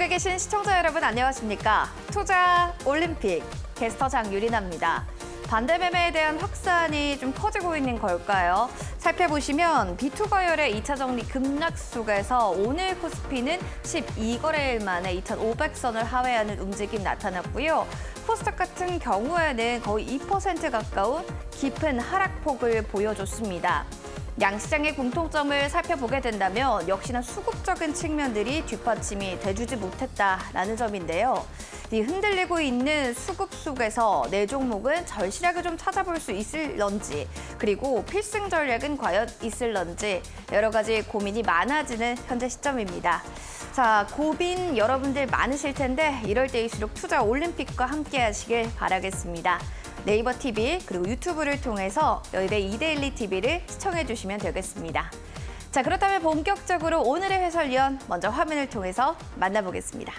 여기 계신 시청자 여러분 안녕하십니까? 투자 올림픽 게스터 장유리나입니다. 반대매매에 대한 확산이 좀 커지고 있는 걸까요? 살펴보시면 비투과열의 2차 정리 급락 속에서 오늘 코스피는 12거래일 만에 2,500선을 하회하는 움직임 나타났고요. 코스닥 같은 경우에는 거의 2% 가까운 깊은 하락폭을 보여줬습니다. 양시장의 공통점을 살펴보게 된다면 역시나 수급적인 측면들이 뒷받침이 돼주지 못했다라는 점인데요. 이 흔들리고 있는 수급 속에서 내 종목은 절실하게 좀 찾아볼 수 있을런지, 그리고 필승 전략은 과연 있을런지 여러 가지 고민이 많아지는 현재 시점입니다. 자, 고민 여러분들 많으실 텐데 이럴 때일수록 투자 올림픽과 함께 하시길 바라겠습니다. 네이버 TV 그리고 유튜브를 통해서 여의대 이데일리 TV를 시청해 주시면 되겠습니다. 자, 그렇다면 본격적으로 오늘의 해설위원 먼저 화면을 통해서 만나보겠습니다.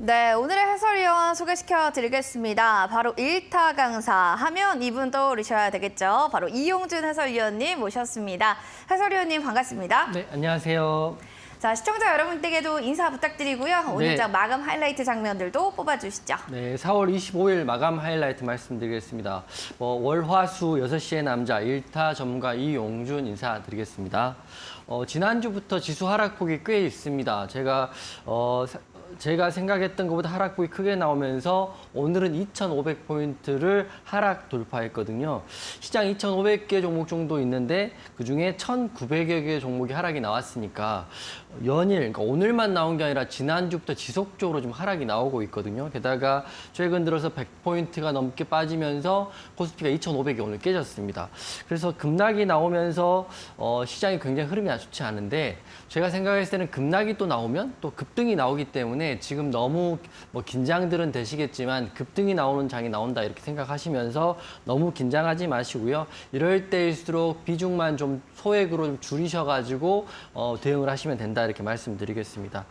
네, 오늘의 해설위원 소개시켜 드리겠습니다. 바로 일타 강사 하면 이분 떠오르셔야 되겠죠. 바로 이용준 해설위원님 모셨습니다. 해설위원님 반갑습니다. 네, 안녕하세요. 자, 시청자 여러분들께도 인사 부탁드리고요. 오늘 네. 마감 하이라이트 장면들도 뽑아주시죠. 네, 4월 25일 마감 하이라이트 말씀드리겠습니다. 월, 화, 수 6시의 남자 1타 전문가 이용준 인사드리겠습니다. 지난주부터 지수 하락폭이 꽤 있습니다. 제가 생각했던 것보다 하락폭이 크게 나오면서 오늘은 2,500포인트를 하락 돌파했거든요. 시장 2,500개 종목 정도 있는데 그중에 1,900여 개 종목이 하락이 나왔으니까 연일, 그러니까 오늘만 나온 게 아니라 지난주부터 지속적으로 좀 하락이 나오고 있거든요. 게다가 최근 들어서 100포인트가 넘게 빠지면서 코스피가 2,500이 오늘 깨졌습니다. 그래서 급락이 나오면서 시장이 굉장히 흐름이 좋지 않은데 제가 생각했을 때는 급락이 또 나오면 또 급등이 나오기 때문에 지금 너무 긴장들은 되시겠지만 급등이 나오는 장이 나온다 이렇게 생각하시면서 너무 긴장하지 마시고요. 이럴 때일수록 비중만 좀 소액으로 좀 줄이셔가지고 대응을 하시면 된다 이렇게 말씀드리겠습니다.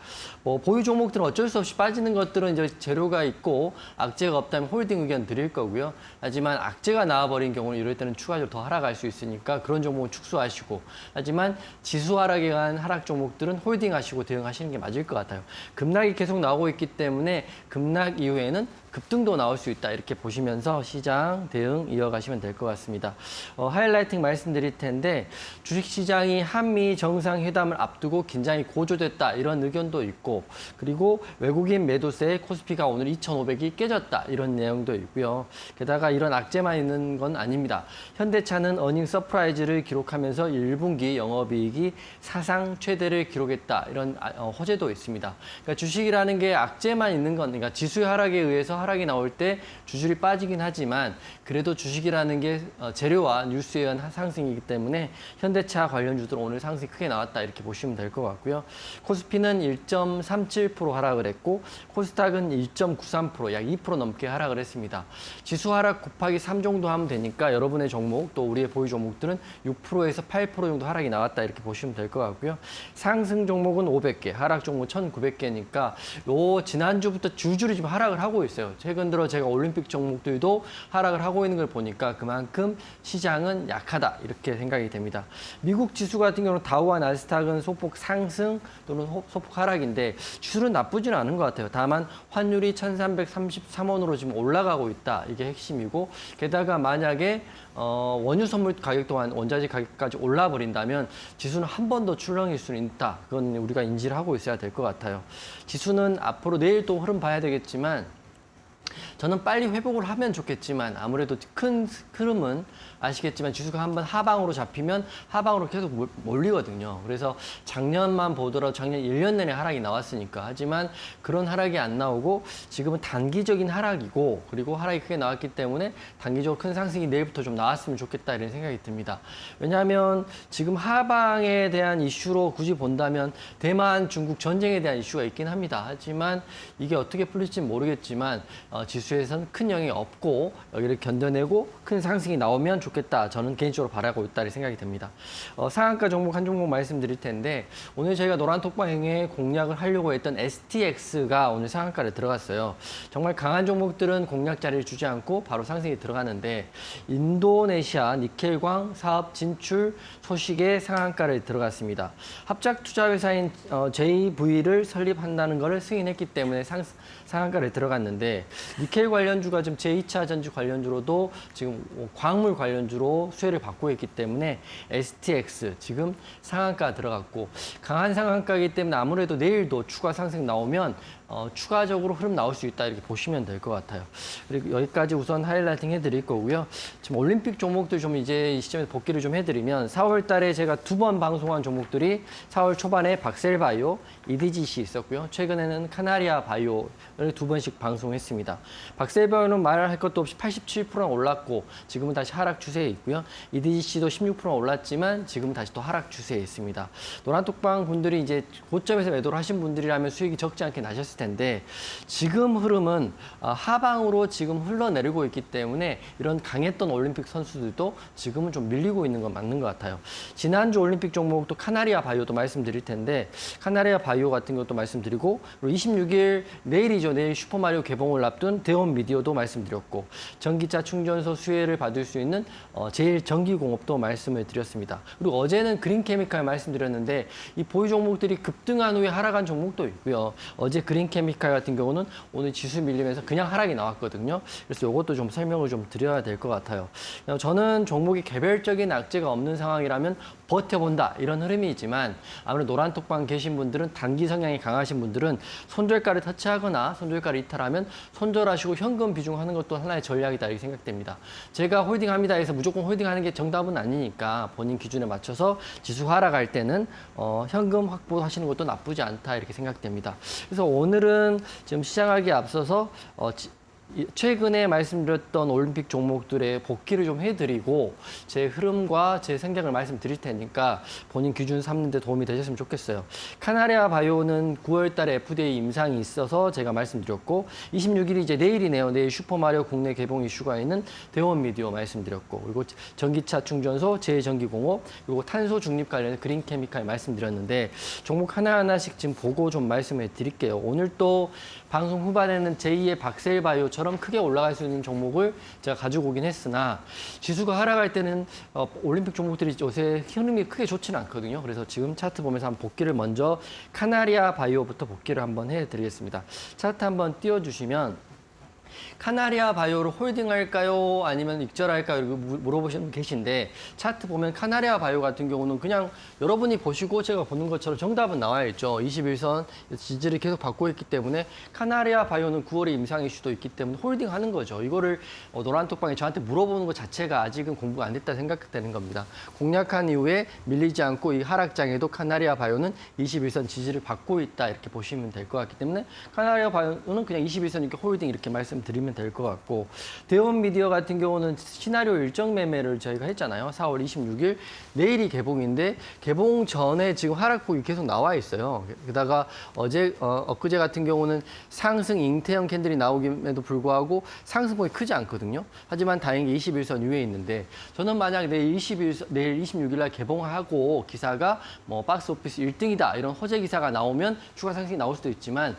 보유 종목들은 어쩔 수 없이 빠지는 것들은 이제 재료가 있고 악재가 없다면 홀딩 의견 드릴 거고요. 하지만 악재가 나와버린 경우는 이럴 때는 추가적으로 더 하락할 수 있으니까 그런 종목은 축소하시고, 하지만 지수 하락에 관한 하락 종목들은 홀딩하시고 대응하시는 게 맞을 것 같아요. 급락이 계속 나오고 있기 때문에 급락 이후에는 급등도 나올 수 있다 이렇게 보시면서 시장 대응 이어가시면 될 것 같습니다. 하이라이팅 말씀드릴 텐데 주식시장이 한미 정상회담을 앞두고 긴장이 고조됐다 이런 의견도 있고, 그리고 외국인 매도세에 코스피가 오늘 2,500이 깨졌다 이런 내용도 있고요. 게다가 이런 악재만 있는 건 아닙니다. 현대차는 어닝 서프라이즈를 기록하면서 1분기 영업이익이 사상 최대를 기록했다 이런 호재도 있습니다. 그러니까 주식이라는 게 악재만 있는 건, 그러니까 지수의 하락에 의해서 하락이 나올 때 주줄이 빠지긴 하지만 그래도 주식이라는 게 재료와 뉴스에 의한 상승이기 때문에 현대차 관련주들은 오늘 상승이 크게 나왔다 이렇게 보시면 될 것 같고요. 코스피는 1.37% 하락을 했고 코스닥은 1.93% 약 2% 넘게 하락을 했습니다. 지수 하락 곱하기 3 정도 하면 되니까 여러분의 종목 또 우리의 보유 종목들은 6%에서 8% 정도 하락이 나왔다 이렇게 보시면 될 것 같고요. 상승 종목은 500개, 하락 종목은 1,900개니까 지난주부터 줄줄이 지금 하락을 하고 있어요. 있어요. 최근 들어 제가 올림픽 종목들도 하락을 하고 있는 걸 보니까 그만큼 시장은 약하다 이렇게 생각이 됩니다. 미국 지수 같은 경우는 다우와 나스닥은 소폭 상승 또는 소폭 하락인데 지수는 나쁘지는 않은 것 같아요. 다만 환율이 1,333원으로 지금 올라가고 있다. 이게 핵심이고 게다가 만약에 원유 선물 가격 또한 원자재 가격까지 올라 버린다면 지수는 한 번 더 출렁일 수는 있다. 그건 우리가 인지를 하고 있어야 될 것 같아요. 지수는 앞으로 내일 또 흐름 봐야 되겠지만 저는 빨리 회복을 하면 좋겠지만 아무래도 큰 흐름은 아시겠지만 지수가 한번 하방으로 잡히면 하방으로 계속 몰리거든요. 그래서 작년만 보더라도 작년 1년 내내 하락이 나왔으니까. 하지만 그런 하락이 안 나오고 지금은 단기적인 하락이고 그리고 하락이 크게 나왔기 때문에 단기적으로 큰 상승이 내일부터 좀 나왔으면 좋겠다 이런 생각이 듭니다. 왜냐하면 지금 하방에 대한 이슈로 굳이 본다면 대만, 중국 전쟁에 대한 이슈가 있긴 합니다. 하지만 이게 어떻게 풀릴지 모르겠지만 지수에선 큰 영향이 없고 여기를 견뎌내고 큰 상승이 나오면 좋겠다. 저는 개인적으로 바라고 있다 이 생각이 듭니다. 상한가 종목 한 종목 말씀드릴 텐데 오늘 저희가 노란톡방에 공략을 하려고 했던 STX가 오늘 상한가를 들어갔어요. 정말 강한 종목들은 공략 자리를 주지 않고 바로 상승이 들어가는데 인도네시아 니켈광 사업 진출 소식에 상한가를 들어갔습니다. 합작 투자회사인 JV를 설립한다는 것을 승인했기 때문에 상한가를 들어갔는데 니켈 관련주가 지금 제2차 전지 관련주로도 지금 광물 관련주로 수혜를 받고 있기 때문에 STX 지금 상한가 들어갔고 강한 상한가이기 때문에 아무래도 내일도 추가 상승 나오면 추가적으로 흐름 나올 수 있다 이렇게 보시면 될 것 같아요. 그리고 여기까지 우선 하이라이팅 해드릴 거고요. 지금 올림픽 종목들 좀 이제 이 시점에서 복귀를 좀 해드리면 4월 달에 제가 2번 방송한 종목들이 4월 초반에 박셀바이오, EDGC 있었고요. 최근에는 카나리아 바이오를 2번씩 방송했습니다. 박셀바이오는 말할 것도 없이 87% 올랐고 지금은 다시 하락 추세에 있고요. EDGC도 16% 올랐지만 지금은 다시 또 하락 추세에 있습니다. 노란톡방 분들이 이제 고점에서 매도를 하신 분들이라면 수익이 적지 않게 나셨을 텐데 지금 흐름은 하방으로 지금 흘러내리고 있기 때문에 이런 강했던 올림픽 선수들도 지금은 좀 밀리고 있는 건 맞는 것 같아요. 지난주 올림픽 종목도 카나리아 바이오도 말씀드릴 텐데 카나리아 바이오 같은 것도 말씀드리고 그리고 26일 내일이죠. 내일 슈퍼마리오 개봉을 앞둔 대원 미디어도 말씀드렸고 전기차 충전소 수혜를 받을 수 있는 제일전기공업도 말씀을 드렸습니다. 그리고 어제는 그린케미칼 말씀드렸는데 이 보유 종목들이 급등한 후에 하락한 종목도 있고요. 어제 그린케미칼 같은 경우는 오늘 지수 밀리면서 그냥 하락이 나왔거든요. 그래서 이것도 좀 설명을 좀 드려야 될 것 같아요. 저는 종목이 개별적인 악재가 없는 상황이라면 버텨본다 이런 흐름이지만 아무래도 노란톡방 계신 분들은 단기 성향이 강하신 분들은 손절가를 터치하거나 손절가를 이탈하면 손절하시고 현금 비중하는 것도 하나의 전략이다 이렇게 생각됩니다. 제가 홀딩합니다 해서 무조건 홀딩하는 게 정답은 아니니까 본인 기준에 맞춰서 지수 하락할 때는 현금 확보하시는 것도 나쁘지 않다 이렇게 생각됩니다. 그래서 오늘은 지금 시작하기에 앞서서 최근에 말씀드렸던 올림픽 종목들의 복귀를 좀 해드리고 제 흐름과 제 생각을 말씀드릴 테니까 본인 기준 삼는 데 도움이 되셨으면 좋겠어요. 카나리아 바이오는 9월 달에 FDA 임상이 있어서 제가 말씀드렸고 26일이 이제 내일이네요. 내일 슈퍼마리오 국내 개봉 이슈가 있는 대원 미디어 말씀드렸고 그리고 전기차 충전소, 제일전기공업 그리고 탄소 중립 관련된 그린케미칼 말씀드렸는데 종목 하나하나씩 지금 보고 좀 말씀해 드릴게요. 오늘 또 방송 후반에는 제2의 박셀바이오처럼 크게 올라갈 수 있는 종목을 제가 가지고 오긴 했으나 지수가 하락할 때는 올림픽 종목들이 요새 흐름이 크게 좋지는 않거든요. 그래서 지금 차트 보면서 한번 복귀를 먼저 카나리아 바이오부터 복귀를 한번 해드리겠습니다. 차트 한번 띄워주시면 카나리아 바이오를 홀딩할까요? 아니면 익절할까요? 이렇게 물어보시는 분 계신데 차트 보면 카나리아 바이오 같은 경우는 그냥 여러분이 보시고 제가 보는 것처럼 정답은 나와 있죠. 21선 지지를 계속 받고 있기 때문에 카나리아 바이오는 9월에 임상 이슈도 있기 때문에 홀딩하는 거죠. 이거를 노란톡방에 저한테 물어보는 것 자체가 아직은 공부가 안 됐다 생각되는 겁니다. 공략한 이후에 밀리지 않고 이 하락장에도 카나리아 바이오는 21선 지지를 받고 있다 이렇게 보시면 될 것 같기 때문에 카나리아 바이오는 그냥 21선 이렇게 홀딩 이렇게 말씀드리면 될 것 같고 대원 미디어 같은 경우는 시나리오 일정 매매를 저희가 했잖아요. 4월 26일 내일이 개봉인데 개봉 전에 지금 하락폭이 계속 나와 있어요. 게다가 엊그제 같은 경우는 상승 잉태형 캔들이 나오김에도 불구하고 상승폭이 크지 않거든요. 하지만 다행히 21선 위에 있는데 저는 만약 내일 26일 날 개봉하고 기사가 뭐 박스 오피스 1등이다 이런 호재 기사가 나오면 추가 상승이 나올 수도 있지만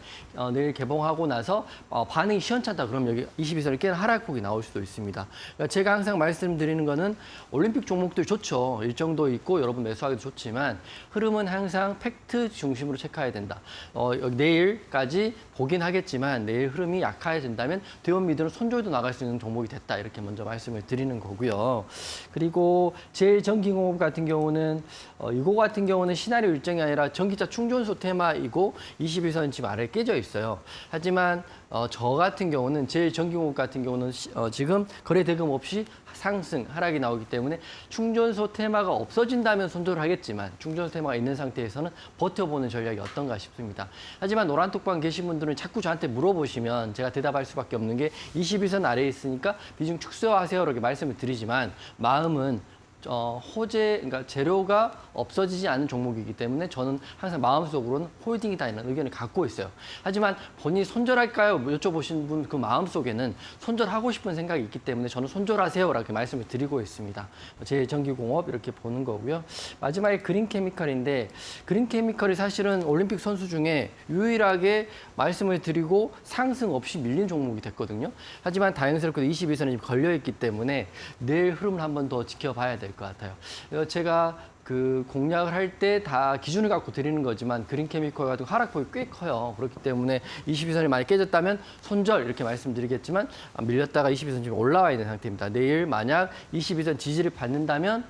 내일 개봉하고 나서 반응이 시원찮다 그럼 여기 22선이 깨는 하락폭이 나올 수도 있습니다. 그러니까 제가 항상 말씀드리는 거는 올림픽 종목들 좋죠. 일정도 있고 여러분 매수하기도 좋지만 흐름은 항상 팩트 중심으로 체크해야 된다. 여기 내일까지 보긴 하겠지만 내일 흐름이 약해진다면 대원미들은 손절도 나갈 수 있는 종목이 됐다. 이렇게 먼저 말씀을 드리는 거고요. 그리고 제일전기공업 같은 경우는 이거 같은 경우는 시나리오 일정이 아니라 전기차 충전소 테마이고 22선 지금 아래에 깨져 있어요. 하지만 저 같은 경우는 제일전기공업 같은 경우는 지금 거래 대금 없이 상승, 하락이 나오기 때문에 충전소 테마가 없어진다면 손절을 하겠지만 충전소 테마가 있는 상태에서는 버텨보는 전략이 어떤가 싶습니다. 하지만 노란톡방 계신 분들은 자꾸 저한테 물어보시면 제가 대답할 수밖에 없는 게 22선 아래에 있으니까 비중 축소하세요 이렇게 말씀을 드리지만 마음은 그러니까 재료가 없어지지 않는 종목이기 때문에 저는 항상 마음속으로는 홀딩이다 이런 의견을 갖고 있어요. 하지만 본인이 손절할까요? 여쭤보신 분 그 마음속에는 손절하고 싶은 생각이 있기 때문에 저는 손절하세요 라고 말씀을 드리고 있습니다. 제일전기공업 이렇게 보는 거고요. 마지막에 그린케미칼인데 그린케미칼이 사실은 올림픽 선수 중에 유일하게 말씀을 드리고 상승 없이 밀린 종목이 됐거든요. 하지만 다행스럽게도 22선이 걸려있기 때문에 내일 흐름을 한 번 더 지켜봐야 될 것 같아요. 제가 그 공략을 할 때 다 기준을 갖고 드리는 거지만 그린케미컬 같은 하락폭이 꽤 커요. 그렇기 때문에 22선이 많이 깨졌다면 손절 이렇게 말씀드리겠지만 밀렸다가 22선 지금 올라와 있는 상태입니다. 내일 만약 22선 지지를 받는다면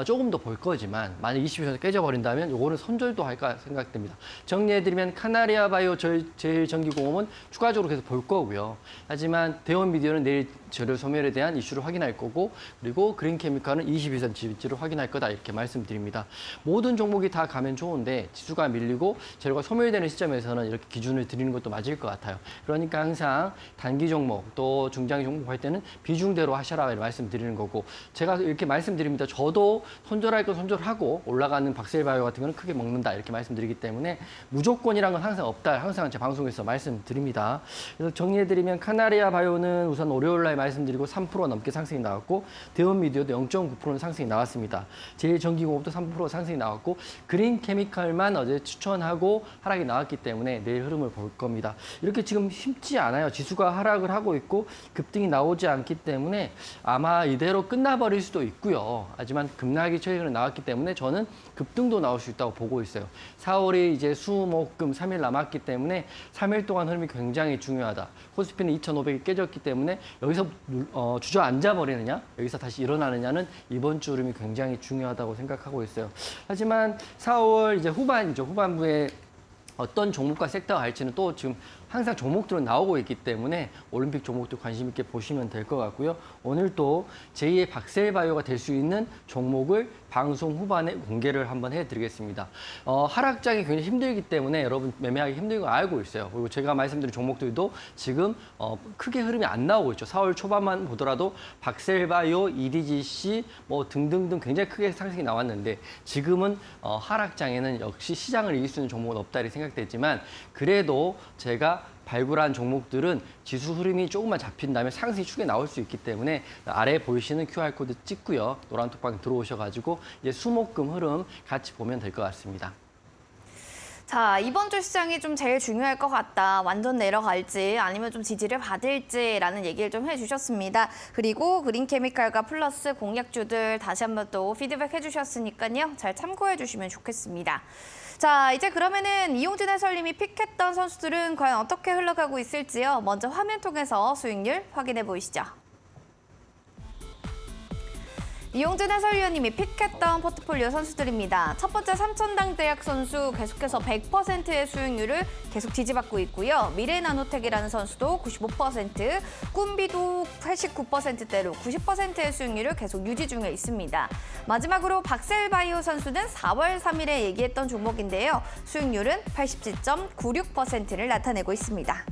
조금 더 볼 거지만 만약 22선에서 깨져버린다면 요거는 손절도 할까 생각됩니다. 정리해드리면 카나리아 바이오 제일전기공업은 추가적으로 계속 볼 거고요. 하지만 대원미디어는 내일 재료 소멸에 대한 이슈를 확인할 거고 그리고 그린케미칼은 22선 지지를 확인할 거다 이렇게 말씀드립니다. 모든 종목이 다 가면 좋은데 지수가 밀리고 재료가 소멸되는 시점에서는 이렇게 기준을 드리는 것도 맞을 것 같아요. 그러니까 항상 단기 종목 또 중장기 종목 할 때는 비중대로 하셔라 말씀드리는 거고 제가 이렇게 말씀드립니다. 저도 손절할 건 손절하고 올라가는 박셀바이오 같은 거는 크게 먹는다 이렇게 말씀드리기 때문에 무조건이란 건 항상 없다. 항상 제 방송에서 말씀드립니다. 그래서 정리해드리면 카나리아 바이오는 우선 월요일 날 말씀드리고 3% 넘게 상승이 나왔고 대원미디어도 0.9%는 상승이 나왔습니다. 제일전기공업도 3% 상승이 나왔고 그린케미칼만 어제 추천하고 하락이 나왔기 때문에 내일 흐름을 볼 겁니다. 이렇게 지금 쉽지 않아요. 지수가 하락을 하고 있고 급등이 나오지 않기 때문에 아마 이대로 끝나버릴 수도 있고요. 하지만 급락이 최근에 나왔기 때문에 저는 급등도 나올 수 있다고 보고 있어요. 4월이 이제 수목금 3일 남았기 때문에 3일 동안 흐름이 굉장히 중요하다. 코스피는 2,500이 깨졌기 때문에 여기서 주저앉아 버리느냐, 여기서 다시 일어나느냐는 이번 주 흐름이 굉장히 중요하다고 생각하고 있어요. 하지만 4월 이제 후반이죠. 후반부에 어떤 종목과 섹터가 갈지는 또 지금 항상 종목들은 나오고 있기 때문에 올림픽 종목도 관심 있게 보시면 될 것 같고요. 오늘 또 제2의 박셀바이오가 될 수 있는 종목을 방송 후반에 공개를 한번 해드리겠습니다. 하락장이 굉장히 힘들기 때문에 여러분 매매하기 힘든 거 알고 있어요. 그리고 제가 말씀드린 종목들도 지금 크게 흐름이 안 나오고 있죠. 4월 초반만 보더라도 박셀바이오, EDGC 뭐 등등등 굉장히 크게 상승이 나왔는데 지금은 하락장에는 역시 시장을 이길 수 있는 종목은 없다 이렇게 생각됐지만 그래도 제가 발굴한 종목들은 지수 흐름이 조금만 잡힌다면 상승 축에 나올 수 있기 때문에 아래에 보이시는 QR코드 찍고요. 노란톡방 들어오셔가지고 이제 수목금 흐름 같이 보면 될 것 같습니다. 자, 이번 주 시장이 좀 제일 중요할 것 같다. 완전 내려갈지 아니면 좀 지지를 받을지라는 얘기를 좀 해주셨습니다. 그리고 그린케미칼과 플러스 공약주들 다시 한번 또 피드백 해주셨으니까요. 잘 참고해 주시면 좋겠습니다. 자, 이제 그러면은 이용진 해설님이 픽했던 선수들은 과연 어떻게 흘러가고 있을지요? 먼저 화면 통해서 수익률 확인해 보이시죠. 이용진 해설위원님이 픽했던 포트폴리오 선수들입니다. 첫 번째 삼천당대학 선수 계속해서 100%의 수익률을 계속 지지받고 있고요. 미래나노텍이라는 선수도 95%, 꿈비도 89%대로 90%의 수익률을 계속 유지 중에 있습니다. 마지막으로 박셀바이오 선수는 4월 3일에 얘기했던 종목인데요. 수익률은 87.96%를 나타내고 있습니다.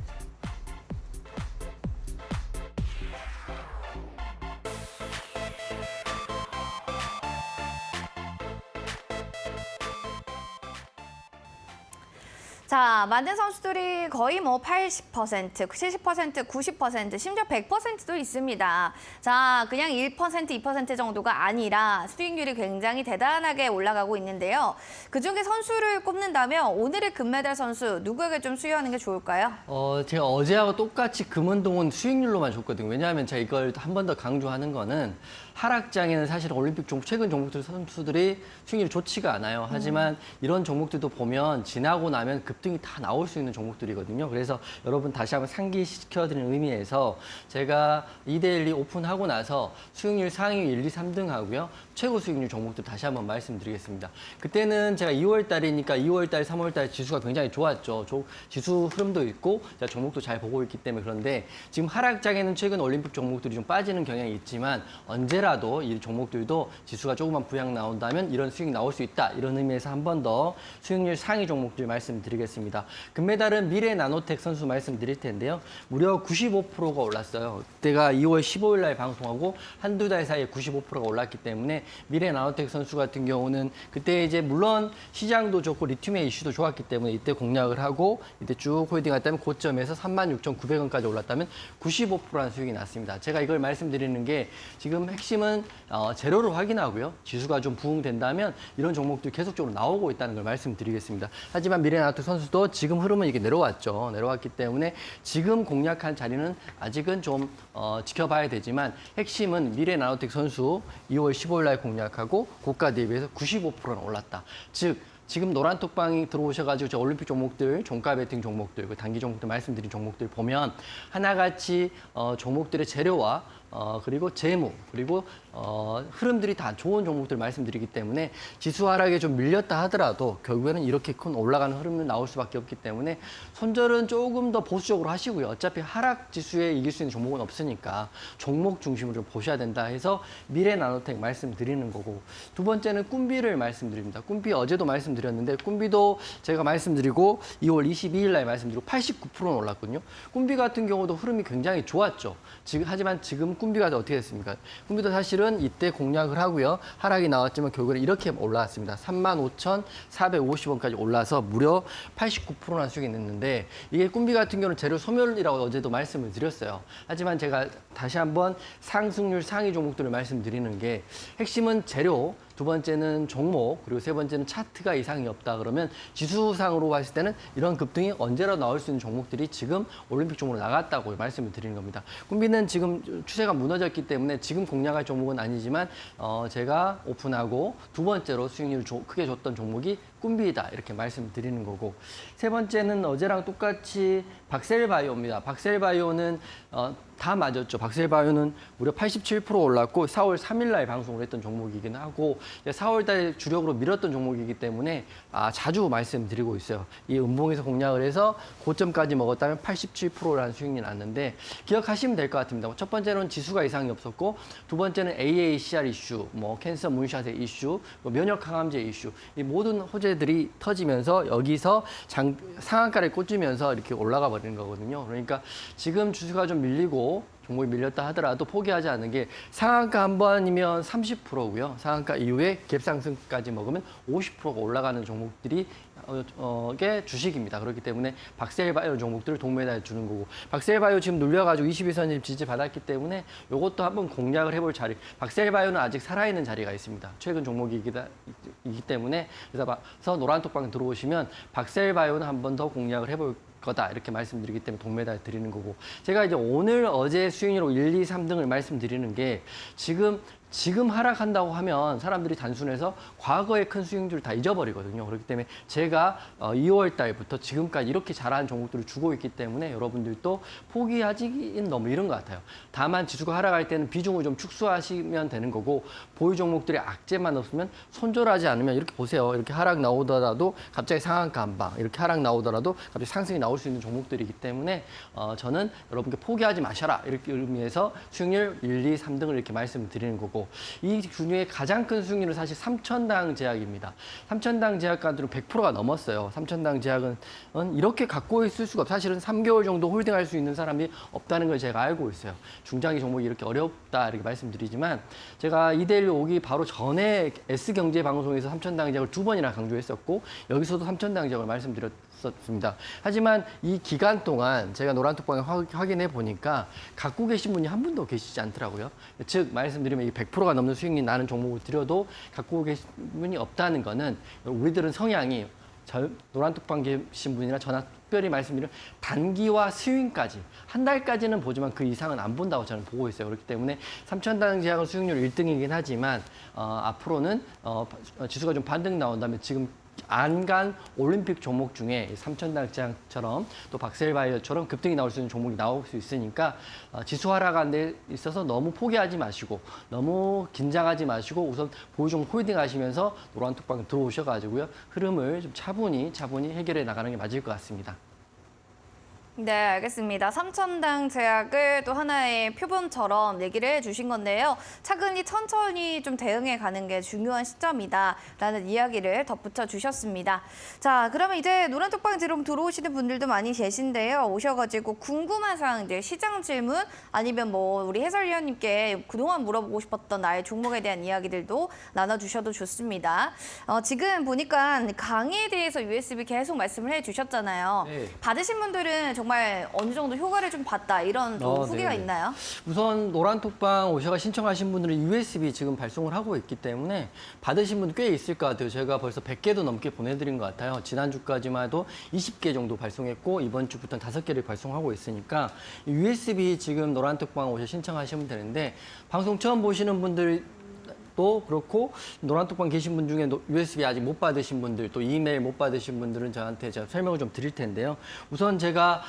자, 만든 선수들이 거의 뭐 80%, 70%, 90%, 심지어 100%도 있습니다. 자, 그냥 1%, 2% 정도가 아니라 수익률이 굉장히 대단하게 올라가고 있는데요. 그중에 선수를 꼽는다면 오늘의 금메달 선수 누구에게 좀 수여하는 게 좋을까요? 제가 어제하고 똑같이 금운동은 수익률로만 줬거든요. 왜냐하면 제가 이걸 한 번 더 강조하는 거는 하락장에는 사실 올림픽 최근 종목들 선수들이 수익률이 좋지가 않아요. 하지만 이런 종목들도 보면 지나고 나면 급등이 다 나올 수 있는 종목들이거든요. 그래서 여러분 다시 한번 상기시켜드리는 의미에서 제가 2대1이 오픈하고 나서 수익률 상위 1, 2, 3등 하고요. 최고 수익률 종목들 다시 한번 말씀드리겠습니다. 그때는 제가 2월 달이니까 2월 달, 3월 달 지수가 굉장히 좋았죠. 지수 흐름도 있고 제가 종목도 잘 보고 있기 때문에 그런데 지금 하락장에는 최근 올림픽 종목들이 좀 빠지는 경향이 있지만 언제라도 이 종목들도 지수가 조금만 부양 나온다면 이런 수익 나올 수 있다. 이런 의미에서 한 번 더 수익률 상위 종목들 말씀드리겠습니다. 금메달은 미래 나노텍 선수 말씀드릴 텐데요. 무려 95%가 올랐어요. 그때가 2월 15일 날 방송하고 한두 달 사이에 95%가 올랐기 때문에 미래 나노텍 선수 같은 경우는 그때 이제 물론 시장도 좋고 리튬의 이슈도 좋았기 때문에 이때 공략을 하고 이때 쭉 홀딩했다면 고점에서 36,900원까지 올랐다면 95%라는 수익이 났습니다. 제가 이걸 말씀드리는 게 지금 핵심은 재료를 확인하고요. 지수가 좀 부응된다면 이런 종목들이 계속적으로 나오고 있다는 걸 말씀드리겠습니다. 하지만 미래 나노텍 선수도 지금 흐름은 이게 내려왔죠. 내려왔기 때문에 지금 공략한 자리는 아직은 좀 지켜봐야 되지만 핵심은 미래 나노텍 선수 2월 15일 날 공략하고 고가 대비해서 95%는 올랐다. 즉 지금 노란톡방이 들어오셔가지고 저 올림픽 종목들, 종가 베팅 종목들, 그 단기 종목들 말씀드린 종목들 보면 하나같이 종목들의 재료와 그리고 재무, 그리고 흐름들이 다 좋은 종목들 말씀드리기 때문에 지수 하락에 좀 밀렸다 하더라도 결국에는 이렇게 큰 올라가는 흐름이 나올 수밖에 없기 때문에 손절은 조금 더 보수적으로 하시고요. 어차피 하락 지수에 이길 수 있는 종목은 없으니까 종목 중심으로 좀 보셔야 된다 해서 미래 나노텍 말씀드리는 거고 두 번째는 꿈비를 말씀드립니다. 꿈비 어제도 말씀드렸는데 꿈비도 제가 말씀드리고 2월 22일 날 말씀드리고 89%는 올랐거든요. 꿈비 같은 경우도 흐름이 굉장히 좋았죠. 하지만 지금 꿈비가 어떻게 됐습니까? 꿈비도 사실은 이때 공략을 하고요. 하락이 나왔지만 결국에는 이렇게 올라왔습니다. 35,450원까지 올라서 무려 89%나 수익이 냈는데 이게 꿈비 같은 경우는 재료 소멸이라고 어제도 말씀을 드렸어요. 하지만 제가 다시 한번 상승률 상위 종목들을 말씀드리는 게 핵심은 재료, 두 번째는 종목, 그리고 세 번째는 차트가 이상이 없다 그러면 지수상으로 봤을 때는 이런 급등이 언제라도 나올 수 있는 종목들이 지금 올림픽 종목으로 나갔다고 말씀을 드리는 겁니다. 꿈비는 지금 추세가 무너졌기 때문에 지금 공략할 종목은 아니지만 제가 오픈하고 두 번째로 수익률을 크게 줬던 종목이 꿈비이다 이렇게 말씀드리는 거고 세 번째는 어제랑 똑같이 박셀바이오입니다. 박셀바이오는 다 맞았죠. 박셀바이오는 무려 87% 올랐고 4월 3일 날 방송을 했던 종목이긴 하고 4월 달 주력으로 밀었던 종목이기 때문에 자주 말씀드리고 있어요. 이 음봉에서 공략을 해서 고점까지 먹었다면 87%라는 수익이 났는데 기억하시면 될 것 같습니다. 첫 번째는 지수가 이상이 없었고 두 번째는 AACR 이슈, 뭐 캔서 문샷의 이슈, 면역 항암제 이슈 이 모든 호재들이 터지면서 여기서 상한가를 꽂으면서 이렇게 올라가 버리는 거거든요. 그러니까 지금 주수가 좀 밀리고 종목이 밀렸다 하더라도 포기하지 않는 게 상한가 한 번이면 30%고요. 상한가 이후에 갭상승까지 먹으면 50%가 올라가는 종목들이 게 주식입니다. 그렇기 때문에 박셀바이오 종목들을 동메달 주는 거고 박셀바이오 지금 눌려가지고 22선 지지 받았기 때문에 이것도 한번 공략을 해볼 자리. 박셀바이오는 아직 살아있는 자리가 있습니다. 최근 종목이기 때문에 그래서 노란톡방 들어오시면 박셀바이오는 한 번 더 공략을 해볼 거다 이렇게 말씀드리기 때문에 동메달 드리는 거고 제가 이제 오늘 어제 수익률로 1, 2, 3등을 말씀드리는 게 지금 하락한다고 하면 사람들이 단순해서 과거의 큰 수익률을 다 잊어버리거든요. 그렇기 때문에 제가 2월 달부터 지금까지 이렇게 잘하는 종목들을 주고 있기 때문에 여러분들도 포기하기는 너무 이른 것 같아요. 다만 지수가 하락할 때는 비중을 좀 축소하시면 되는 거고 보유 종목들이 악재만 없으면 손절하지 않으면 이렇게 보세요. 이렇게 하락 나오더라도 갑자기 상한가 한 방, 이렇게 하락 나오더라도 갑자기 상승이 나올 수 있는 종목들이기 때문에 저는 여러분께 포기하지 마셔라 이렇게 의미해서 수익률 1, 2, 3등을 이렇게 말씀드리는 거고 것이고 이 중에 가장 큰 수익률은 사실 삼천당 제약입니다. 삼천당 제약가들은 100%가 넘었어요. 삼천당 제약은 이렇게 갖고 있을 수가 없어요. 사실은 3개월 정도 홀딩할 수 있는 사람이 없다는 걸 제가 알고 있어요. 중장기 종목이 이렇게 어렵다 이렇게 말씀드리지만 제가 이데일리 오기 바로 전에 S경제 방송에서 삼천당 제약을 2번이나 강조했었고 여기서도 삼천당 제약을 말씀드렸습니다. 하지만 이 기간 동안 제가 노란톡방에 확인해 보니까 갖고 계신 분이 한 분도 계시지 않더라고요. 즉 말씀드리면 이 100%가 넘는 수익이 나는 종목을 들여도 갖고 계신 분이 없다는 거는 우리들은 성향이 노란톡방 계신 분이나 저나 특별히 말씀드리면 단기와 스윙까지 한 달까지는 보지만 그 이상은 안 본다고 저는 보고 있어요. 그렇기 때문에 삼천당 제약은 수익률 1등이긴 하지만 앞으로는 지수가 좀 반등 나온다면 지금 안간 올림픽 종목 중에 삼천당 제약처럼 또 박셀바이오처럼 급등이 나올 수 있는 종목이 나올 수 있으니까 지수 하락한 데 있어서 너무 포기하지 마시고 너무 긴장하지 마시고 우선 보유 종목 홀딩 하시면서 노란톡방 들어오셔가지고요. 흐름을 좀 차분히 해결해 나가는 게 맞을 것 같습니다. 네, 알겠습니다. 삼천당 제약을 또 하나의 표본처럼 얘기를 해주신 건데요. 차근히 천천히 좀 대응해 가는 게 중요한 시점이다라는 이야기를 덧붙여 주셨습니다. 자, 그러면 이제 노란톡방 들어오시는 분들도 많이 계신데요. 오셔가지고 궁금한 사항들, 시장 질문 아니면 뭐 우리 해설위원님께 그동안 물어보고 싶었던 나의 종목에 대한 이야기들도 나눠주셔도 좋습니다. 지금 보니까 강의에 대해서 USB 계속 말씀을 해주셨잖아요. 네. 받으신 분들은 정말 어느 정도 효과를 좀 봤다 이런 또 후기가 네네. 있나요? 우선 노란톡방 오셔가 신청하신 분들은 USB 지금 발송을 하고 있기 때문에 받으신 분들 꽤 있을 것 같아요. 제가 벌써 100개도 넘게 보내드린 것 같아요. 지난주까지만 해도 20개 정도 발송했고 이번 주부터는 5개를 발송하고 있으니까 USB 지금 노란톡방 오셔 신청하시면 되는데 방송 처음 보시는 분들 또 그렇고 노란톡방 계신 분 중에 USB 아직 못 받으신 분들 또 이메일 못 받으신 분들은 저한테 제가 설명을 좀 드릴 텐데요. 우선 제가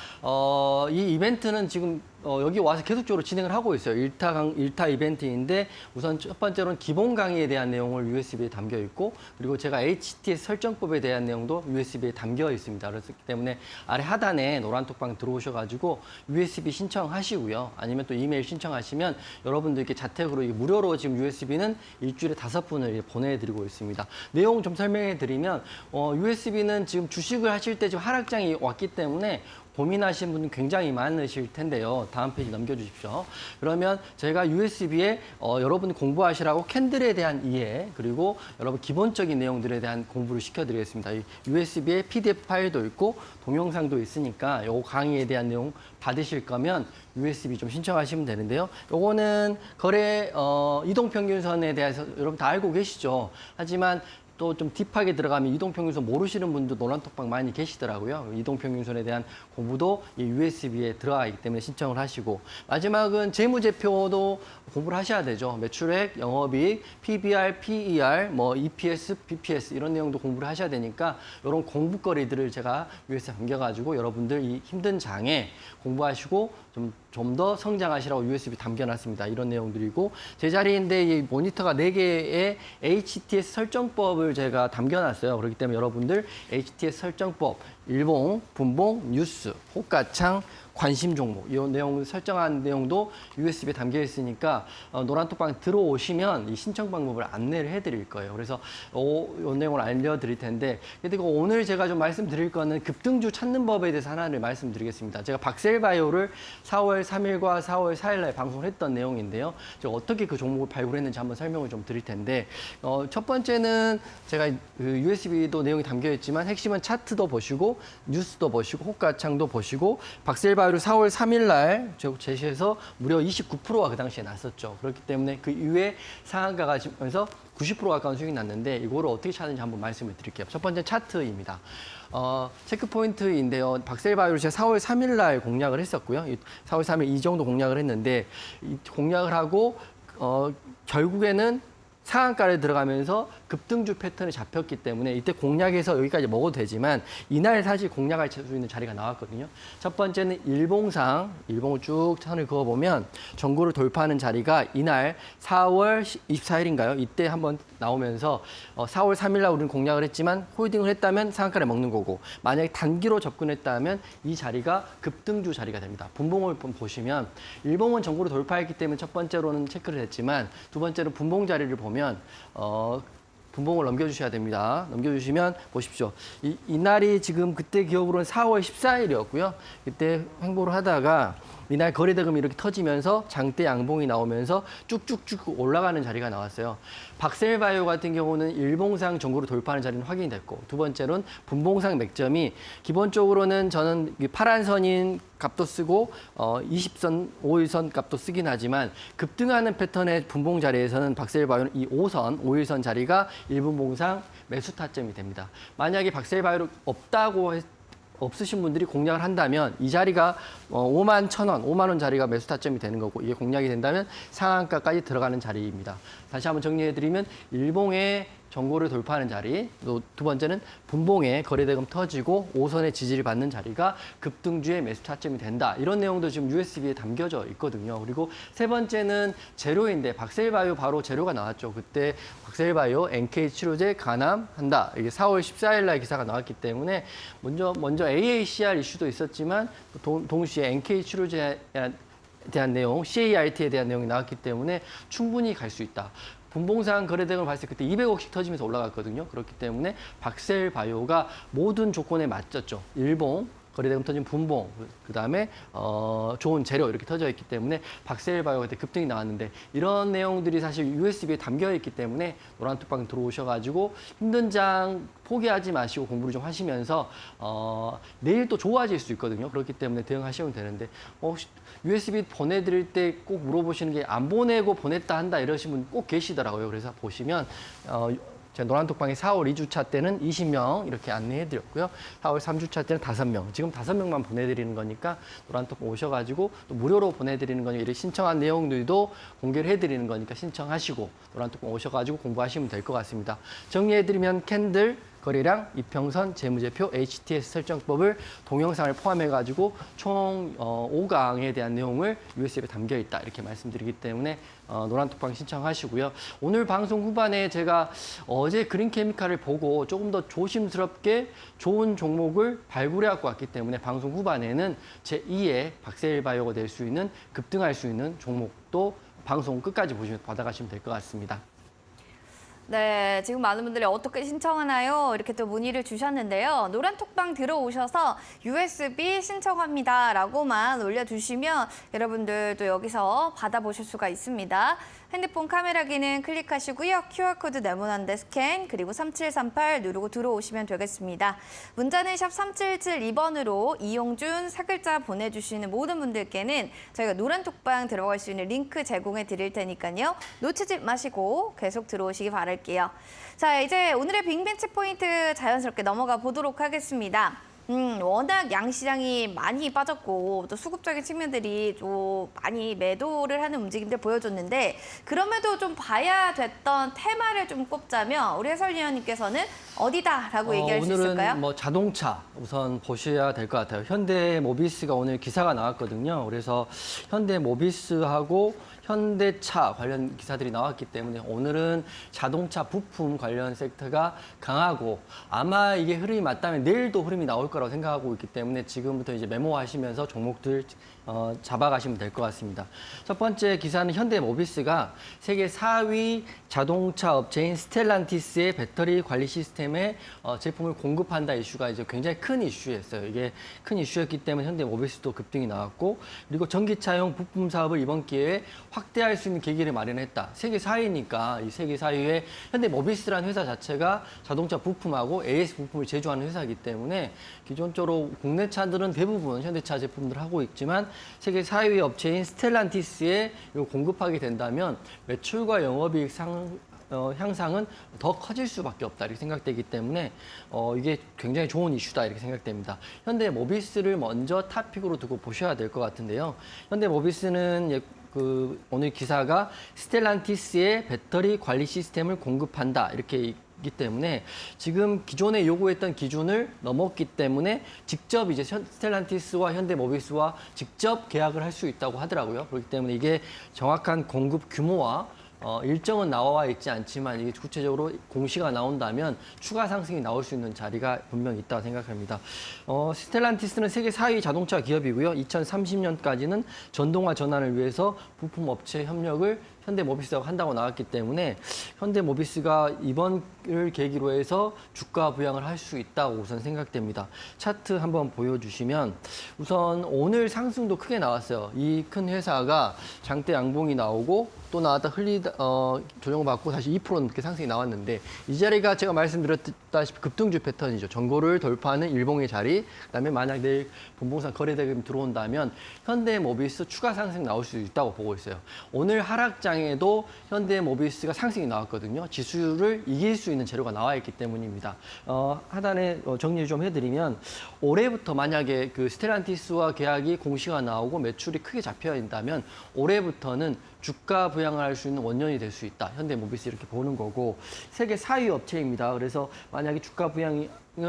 이 이벤트는 지금 여기 와서 계속적으로 진행을 하고 있어요. 1타 이벤트인데 우선 첫 번째로는 기본 강의에 대한 내용을 USB에 담겨 있고 그리고 제가 HTS 설정법에 대한 내용도 USB에 담겨 있습니다. 그렇기 때문에 아래 하단에 노란톡방 들어오셔가지고 USB 신청하시고요. 아니면 또 이메일 신청하시면 여러분들께 자택으로 무료로 지금 USB는 일주일에 5분을 보내드리고 있습니다. 내용 좀 설명해 드리면 USB는 지금 주식을 하실 때 지금 하락장이 왔기 때문에 고민하시는 분이 굉장히 많으실 텐데요. 다음 페이지 넘겨주십시오. 그러면 제가 USB에 여러분 공부하시라고 캔들에 대한 이해 그리고 여러분 기본적인 내용들에 대한 공부를 시켜드리겠습니다. 이 USB에 PDF 파일도 있고 동영상도 있으니까 요 강의에 대한 내용 받으실 거면 USB 좀 신청하시면 되는데요. 요거는 거래 이동평균선에 대해서 여러분 다 알고 계시죠. 하지만 또 좀 딥하게 들어가면 이동평균선 모르시는 분도 노란톡방 많이 계시더라고요. 이동평균선에 대한 공부도 이 USB에 들어가 있기 때문에 신청을 하시고 마지막은 재무제표도 공부를 하셔야 되죠. 매출액, 영업이익, PBR, PER, 뭐 EPS, BPS 이런 내용도 공부를 하셔야 되니까 이런 공부거리들을 제가 USB에 담겨가지고 여러분들 이 힘든 장에 공부하시고 좀 더 성장하시라고 USB 담겨놨습니다. 이런 내용들이고 제자리인데 이 모니터가 4개의 HTS 설정법을 제가 담겨놨어요. 그렇기 때문에 여러분들 HTS 설정법, 일봉, 분봉, 뉴스, 호가창, 관심 종목 이 내용을 설정한 내용도 USB에 담겨 있으니까 노란톡방 들어오시면 이 신청 방법을 안내를 해드릴 거예요. 그래서 이 내용을 알려드릴 텐데 그리고 오늘 제가 좀 말씀드릴 거는 급등주 찾는 법에 대해서 하나를 말씀드리겠습니다. 제가 박셀바이오를 4월 3일과 4월 4일날 방송을 했던 내용인데요. 제가 어떻게 그 종목을 발굴했는지 한번 설명을 좀 드릴 텐데 첫 번째는 제가 그 USB도 내용이 담겨 있지만 핵심은 차트도 보시고 뉴스도 보시고 호가창도 보시고 박셀바이오를 4월 3일 날 제시해서 무려 29%가 그 당시에 났었죠. 그렇기 때문에 그 이후에 상한가 가시면서 90% 가까운 수익이 났는데 이거를 어떻게 찾는지 한번 말씀을 드릴게요. 첫 번째 차트입니다. 체크 포인트인데요. 박셀바이오를 제가 4월 3일 날 공략을 했었고요. 4월 3일 이 정도 공략을 했는데 이 공략을 하고 결국에는 상한가를 들어가면서 급등주 패턴이 잡혔기 때문에 이때 공략해서 여기까지 먹어도 되지만 이날 사실 공략할 수 있는 자리가 나왔거든요. 첫 번째는 일봉상, 일봉을 쭉 선을 그어보면 전고를 돌파하는 자리가 이날 4월 24일인가요? 이때 한번 나오면서 4월 3일 날 우리는 공략을 했지만 홀딩을 했다면 상한가를 먹는 거고 만약에 단기로 접근했다면 이 자리가 급등주 자리가 됩니다. 분봉을 보시면 일봉은 전고를 돌파했기 때문에 첫 번째로는 체크를 했지만 두 번째로 분봉 자리를 보면 분봉을 넘겨주셔야 됩니다. 넘겨주시면 보십시오. 이날이 지금 그때 기억으로는 4월 14일이었고요. 그때 횡보를 하다가 이날 거래대금이 이렇게 터지면서 장대 양봉이 나오면서 쭉쭉쭉 올라가는 자리가 나왔어요. 박셀바이오 같은 경우는 일봉상 전고를 돌파하는 자리는 확인이 됐고 두 번째로는 분봉상 맥점이 기본적으로는 저는 파란 선인 값도 쓰고 20선, 5일선 값도 쓰긴 하지만 급등하는 패턴의 분봉 자리에서는 박셀바이오는 이 5선, 5일선 자리가 일분봉상 매수 타점이 됩니다. 만약에 박셀바이오 없으신 분들이 공략을 한다면 이 자리가 5만 1,000원, 5만 원 자리가 매수 타점이 되는 거고 이게 공략이 된다면 상한가까지 들어가는 자리입니다. 다시 한번 정리해드리면 일봉의 전고를 돌파하는 자리, 또 두 번째는 분봉에 거래대금 터지고 5선의 지지를 받는 자리가 급등주의 매수 타점이 된다. 이런 내용도 지금 USB에 담겨져 있거든요. 그리고 세 번째는 재료인데 박셀바이오 바로 재료가 나왔죠. 그때 박셀바이오 NK치료제 간암한다. 이게 4월 14일 날 기사가 나왔기 때문에 먼저 AACR 이슈도 있었지만 동시에 NK치료제에 대한 내용, CART에 대한 내용이 나왔기 때문에 충분히 갈 수 있다. 분봉상 거래대금을 봤을 때 그때 200억씩 터지면서 올라갔거든요. 그렇기 때문에 박셀바이오가 모든 조건에 맞췄죠. 일봉, 거래대금 터진 분봉, 그다음에 좋은 재료 이렇게 터져 있기 때문에 박셀바이오가 그때 급등이 나왔는데 이런 내용들이 사실 USB에 담겨 있기 때문에 노란톡방 들어오셔가지고 힘든 장 포기하지 마시고 공부를 좀 하시면서 내일 또 좋아질 수 있거든요. 그렇기 때문에 대응하시면 되는데 USB 보내드릴 때 꼭 물어보시는 게 안 보내고 보냈다 한다 이러신 분 꼭 계시더라고요. 그래서 보시면 제가 노란톡방에 4월 2주차 때는 20명 이렇게 안내해드렸고요. 4월 3주차 때는 5명. 지금 5명만 보내드리는 거니까 노란톡방 오셔가지고 또 무료로 보내드리는 거니까 이렇게 신청한 내용들도 공개를 해드리는 거니까 신청하시고 노란톡방 오셔가지고 공부하시면 될 것 같습니다. 정리해드리면 캔들, 거래량, 이평선, 재무제표, HTS 설정법을 동영상을 포함해가지고 총 5강에 대한 내용을 USB에 담겨 있다 이렇게 말씀드리기 때문에 노란톡방 신청하시고요. 오늘 방송 후반에 제가 어제 그린케미칼을 보고 조금 더 조심스럽게 좋은 종목을 발굴해 갖고 왔기 때문에 방송 후반에는 제2의 박셀바이오가 될 수 있는 급등할 수 있는 종목도 방송 끝까지 보시면 받아가시면 될 것 같습니다. 네, 지금 많은 분들이 어떻게 신청하나요? 이렇게 또 문의를 주셨는데요. 노란톡방 들어오셔서 USB 신청합니다 라고만 올려주시면 여러분들도 여기서 받아보실 수가 있습니다. 핸드폰 카메라 기능 클릭하시고요. QR코드 네모난데 스캔 그리고 3738 누르고 들어오시면 되겠습니다. 문자는 샵 3772번으로 이용준 4글자 보내주시는 모든 분들께는 저희가 노란톡방 들어갈 수 있는 링크 제공해 드릴 테니까요. 놓치지 마시고 계속 들어오시기 바랄게요. 자, 이제 오늘의 빅매치 포인트 자연스럽게 넘어가 보도록 하겠습니다. 워낙 양시장이 많이 빠졌고 또 수급적인 측면들이 좀 많이 매도를 하는 움직임들 보여줬는데 그럼에도 좀 봐야 됐던 테마를 좀 꼽자면 우리 해설위원님께서는 어디다라고 얘기할 수 있을까요? 오늘은 자동차 우선 보셔야 될 것 같아요. 현대모비스가 오늘 기사가 나왔거든요. 그래서 현대모비스하고 현대차 관련 기사들이 나왔기 때문에 오늘은 자동차 부품 관련 섹터가 강하고 아마 이게 흐름이 맞다면 내일도 흐름이 나올 거라고 생각하고 있기 때문에 지금부터 이제 메모하시면서 종목들 잡아가시면 될 것 같습니다. 첫 번째 기사는 현대모비스가 세계 4위 자동차 업체인 스텔란티스의 배터리 관리 시스템에 제품을 공급한다 이슈가 이제 굉장히 큰 이슈였어요. 이게 큰 이슈였기 때문에 현대모비스도 급등이 나왔고 그리고 전기차용 부품 사업을 이번 기회에 확대할 수 있는 계기를 마련했다. 세계 4위니까 이 세계 4위에 현대모비스라는 회사 자체가 자동차 부품하고 AS 부품을 제조하는 회사이기 때문에 기존적으로 국내 차들은 대부분 현대차 제품들을 하고 있지만 세계 4위 업체인 스텔란티스에 공급하게 된다면 매출과 영업이익 향상은 더 커질 수밖에 없다 이렇게 생각되기 때문에 이게 굉장히 좋은 이슈다 이렇게 생각됩니다. 현대모비스를 먼저 탑픽으로 두고 보셔야 될 것 같은데요. 현대모비스는 오늘 기사가 스텔란티스의 배터리 관리 시스템을 공급한다 이렇게 있기 때문에 지금 기존에 요구했던 기준을 넘었기 때문에 직접 이제 스텔란티스와 현대모비스와 직접 계약을 할 수 있다고 하더라고요. 그렇기 때문에 이게 정확한 공급 규모와 일정은 나와 있지 않지만 이게 구체적으로 공시가 나온다면 추가 상승이 나올 수 있는 자리가 분명히 있다고 생각합니다. 스텔란티스는 세계 4위 자동차 기업이고요. 2030년까지는 전동화 전환을 위해서 부품 업체 협력을 현대모비스하고 한다고 나왔기 때문에 현대모비스가 이번을 계기로 해서 주가 부양을 할 수 있다고 우선 생각됩니다. 차트 한번 보여주시면 우선 오늘 상승도 크게 나왔어요. 이 큰 회사가 장대 양봉이 나오고 또 나왔다 조정받고 다시 2% 넘게 상승이 나왔는데 이 자리가 제가 말씀드렸다시피 급등주 패턴이죠. 전고를 돌파하는 일봉의 자리, 그다음에 만약 내일 분봉상 거래대금이 들어온다면 현대모비스 추가 상승 나올 수 있다고 보고 있어요. 오늘 하락장에도 현대모비스가 상승이 나왔거든요. 지수를 이길 수 있는 재료가 나와 있기 때문입니다. 하단에 정리를 좀 해드리면 올해부터 만약에 그 스텔란티스와 계약이 공시가 나오고 매출이 크게 잡혀 있다면 올해부터는 주가 부양을 할 수 있는 원년이 될 수 있다. 현대모비스 이렇게 보는 거고 세계 4위 업체입니다. 그래서 만약에 주가 부양을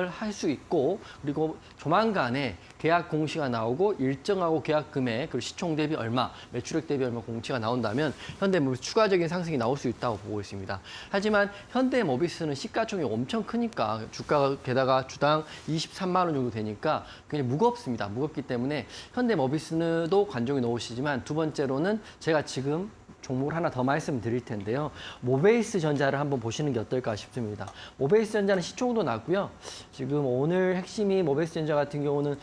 할 수 있고 그리고 조만간에 계약 공시가 나오고 일정하고 계약 금액 그리고 시총 대비 얼마, 매출액 대비 얼마 공시가 나온다면 현대모비스 추가적인 상승이 나올 수 있다고 보고 있습니다. 하지만 현대모비스는 시가총이 엄청 크니까 주가가 게다가 주당 23만 원 정도 되니까 굉장히 무겁습니다. 무겁기 때문에 현대모비스도 관종이 놓으시지만 두 번째로는 제가 지금 종목을 하나 더 말씀드릴 텐데요. 모베이스 전자를 한번 보시는 게 어떨까 싶습니다. 모베이스 전자는 시총도 낮고요. 지금 오늘 핵심이 모베이스 전자 같은 경우는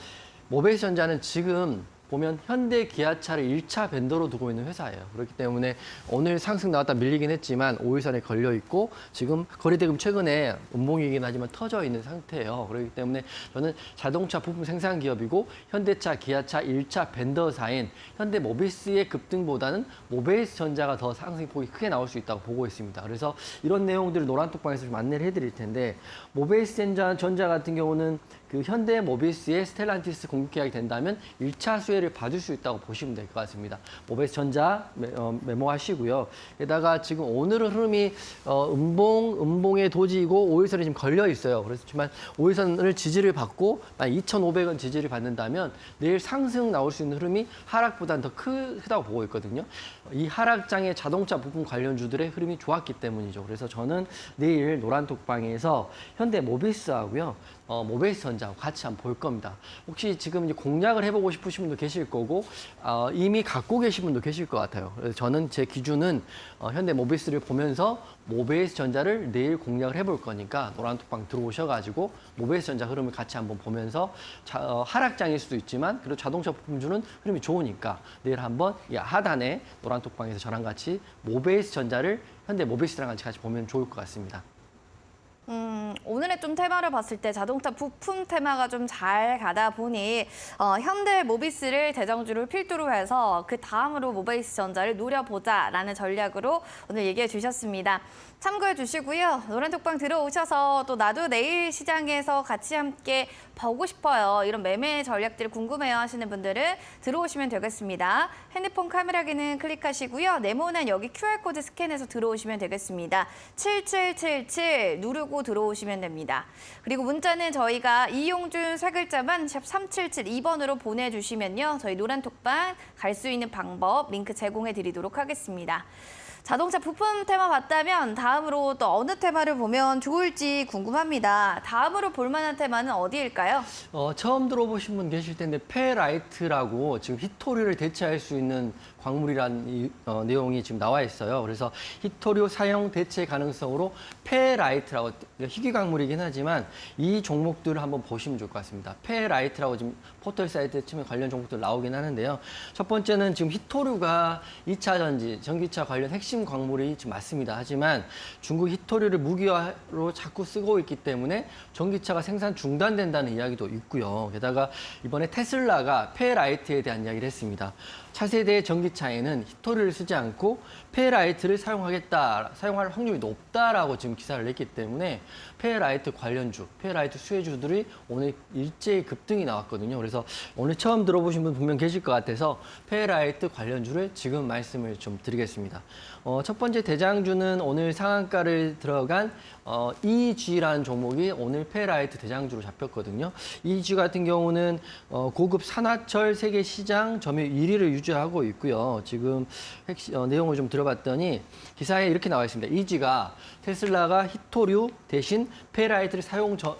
모베이스 전자는 지금 보면 현대 기아차를 1차 벤더로 두고 있는 회사예요. 그렇기 때문에 오늘 상승 나왔다 밀리긴 했지만 5일선에 걸려 있고 지금 거래대금 최근에 음봉이긴 하지만 터져 있는 상태예요. 그렇기 때문에 저는 자동차 부품 생산 기업이고 현대차, 기아차 1차 벤더사인 현대모비스의 급등보다는 모베이스 전자가 더 상승폭이 크게 나올 수 있다고 보고 있습니다. 그래서 이런 내용들을 노란톡방에서 좀 안내를 해드릴 텐데 모베이스 전자 같은 경우는 그 현대모비스의 스텔란티스 공급 계약이 된다면 1차 수혜를 받을 수 있다고 보시면 될 것 같습니다. 모베이스 전자 메모하시고요. 게다가 지금 오늘은 흐름이 음봉의 도지이고 5일선이 지금 걸려 있어요. 그렇지만 5일선을 지지를 받고 2,500원 지지를 받는다면 내일 상승 나올 수 있는 흐름이 하락보다는 더 크다고 보고 있거든요. 이 하락장의 자동차 부품 관련주들의 흐름이 좋았기 때문이죠. 그래서 저는 내일 노란톡방에서 현대모비스하고요. 모베이스 전자하고 같이 한번 볼 겁니다. 혹시 지금 이제 공략을 해보고 싶으신 분도 계실 거고 이미 갖고 계신 분도 계실 것 같아요. 그래서 저는 제 기준은 현대모비스를 보면서 모베이스 전자를 내일 공략을 해볼 거니까 노란톡방 들어오셔가지고 모베이스 전자 흐름을 같이 한번 보면서 하락장일 수도 있지만 그래도 자동차 부품주는 흐름이 좋으니까 내일 한번 하단에 노란톡방에서 저랑 같이 모베이스 전자를 현대모비스랑 같이 보면 좋을 것 같습니다. 오늘의 좀 테마를 봤을 때 자동차 부품 테마가 좀 잘 가다 보니 현대모비스를 대장주를 필두로 해서 그 다음으로 모베이스 전자를 노려보자라는 전략으로 오늘 얘기해 주셨습니다. 참고해 주시고요. 노란톡방 들어오셔서 또 나도 내일 시장에서 같이 함께 보고 싶어요. 이런 매매 전략들 궁금해요 하시는 분들은 들어오시면 되겠습니다. 핸드폰 카메라기는 클릭하시고요. 네모난 여기 QR코드 스캔해서 들어오시면 되겠습니다. 7777 누르고 들어오시면 됩니다. 그리고 문자는 저희가 이용준 세 글자만 샵 3772번으로 보내주시면요. 저희 노란톡방 갈 수 있는 방법 링크 제공해 드리도록 하겠습니다. 자동차 부품 테마 봤다면 다음으로 또 어느 테마를 보면 좋을지 궁금합니다. 다음으로 볼 만한 테마는 어디일까요? 처음 들어보신 분 계실 텐데 페라이트라고 지금 히토류를 대체할 수 있는 광물이라는 내용이 지금 나와 있어요. 그래서 히토류 사용 대체 가능성으로 페라이트라고 희귀 광물이긴 하지만 이 종목들을 한번 보시면 좋을 것 같습니다. 페라이트라고 지금 포털 사이트에 치면 관련 종목들 나오긴 하는데요. 첫 번째는 지금 히토류가 2차 전지, 전기차 관련 핵심 광물이 지금 맞습니다. 하지만 중국 히토류를 무기화로 자꾸 쓰고 있기 때문에 전기차가 생산 중단된다는 이야기도 있고요. 게다가 이번에 테슬라가 페라이트에 대한 이야기를 했습니다. 차세대 전기차 전기차에는 히토리를 쓰지 않고 페라이트를 사용할 확률이 높다라고 지금 기사를 냈기 때문에 페라이트 관련주, 페라이트 수혜주들이 오늘 일제히 급등이 나왔거든요. 그래서 오늘 처음 들어보신 분 분명 계실 것 같아서 페라이트 관련주를 지금 말씀을 좀 드리겠습니다. 첫 번째 대장주는 오늘 상한가를 들어간 EG라는 종목이 오늘 페라이트 대장주로 잡혔거든요. EG 같은 경우는 고급 산화철 세계 시장 점유율 1위를 유지하고 있고요. 지금 내용을 좀 들어봤더니 기사에 이렇게 나와 있습니다. EG가 테슬라가 히토류 대신 페라이트를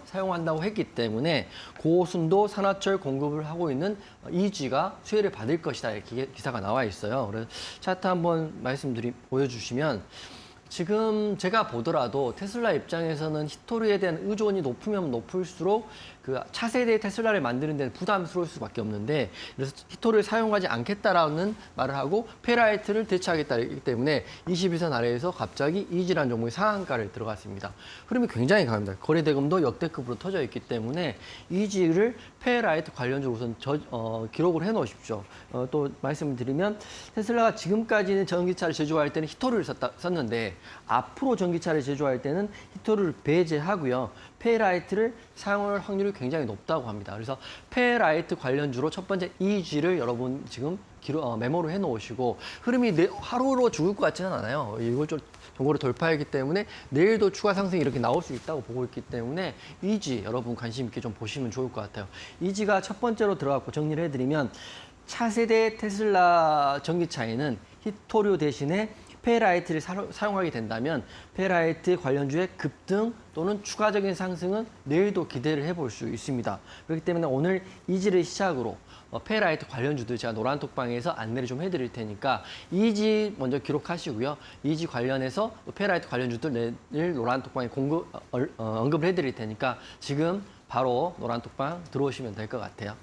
사용한다고 했기 때문에 고순도 산화철 공급을 하고 있는 EG가 수혜를 받을 것이다. 이렇게 기사가 나와 있어요. 그래서 차트 한번 보여주시면 지금 제가 보더라도 테슬라 입장에서는 히토리에 대한 의존이 높으면 높을수록 그 차세대 테슬라를 만드는 데는 부담스러울 수밖에 없는데 그래서 히토리를 사용하지 않겠다라는 말을 하고 페라이트를 대체하겠다기 때문에 21선 아래에서 갑자기 이지라는 종목이 상한가를 들어갔습니다. 흐름이 굉장히 강합니다. 거래대금도 역대급으로 터져 있기 때문에 이지를 페라이트 관련주로 우선 기록을 해놓으십시오. 또 말씀을 드리면 테슬라가 지금까지는 전기차를 제조할 때는 히토리를 썼는데 앞으로 전기차를 제조할 때는 히토리를 배제하고요. 페라이트를 사용할 확률이 굉장히 높다고 합니다. 그래서 페라이트 관련주로 첫 번째 EG를 여러분 지금 메모를 해놓으시고 흐름이 하루로 죽을 것 같지는 않아요. 이걸 좀 정보를 돌파했기 때문에 내일도 추가 상승이 이렇게 나올 수 있다고 보고 있기 때문에 EG 여러분 관심 있게 좀 보시면 좋을 것 같아요. EG가 첫 번째로 들어갔고 정리를 해드리면 차세대 테슬라 전기차에는 히토류 대신에 페라이트를 사용하게 된다면 페라이트 관련주의 급등 또는 추가적인 상승은 내일도 기대를 해볼 수 있습니다. 그렇기 때문에 오늘 이지를 시작으로 페라이트 관련주들 제가 노란톡방에서 안내를 좀 해드릴 테니까 이지 먼저 기록하시고요. 이지 관련해서 페라이트 관련주들 내일 노란톡방에 언급을 해드릴 테니까 지금 바로 노란톡방 들어오시면 될 것 같아요.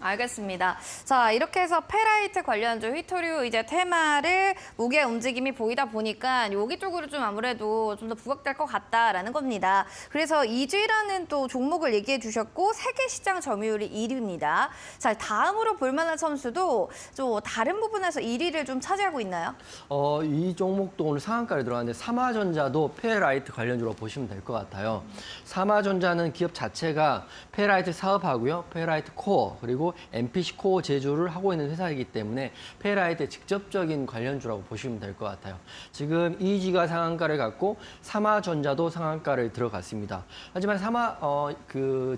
알겠습니다. 자, 이렇게 해서 페라이트 관련주 히토류 이제 테마를 무게 움직임이 보이다 보니까 여기 쪽으로 좀 아무래도 좀 더 부각될 것 같다라는 겁니다. 그래서 이지라는 또 종목을 얘기해 주셨고 세계 시장 점유율이 1위입니다. 자, 다음으로 볼만한 선수도 좀 다른 부분에서 1위를 좀 차지하고 있나요? 이 종목도 오늘 상한가를 들어갔는데 삼화전자도 페라이트 관련주로 보시면 될 것 같아요. 삼화전자는 기업 자체가 페라이트 사업하고요. 페라이트 코어 그리고 MPC 코어 제조를 하고 있는 회사이기 때문에 페라이트의 직접적인 관련주라고 보시면 될 것 같아요. 지금 EG가 상한가를 갖고 삼화전자도 상한가를 들어갔습니다. 하지만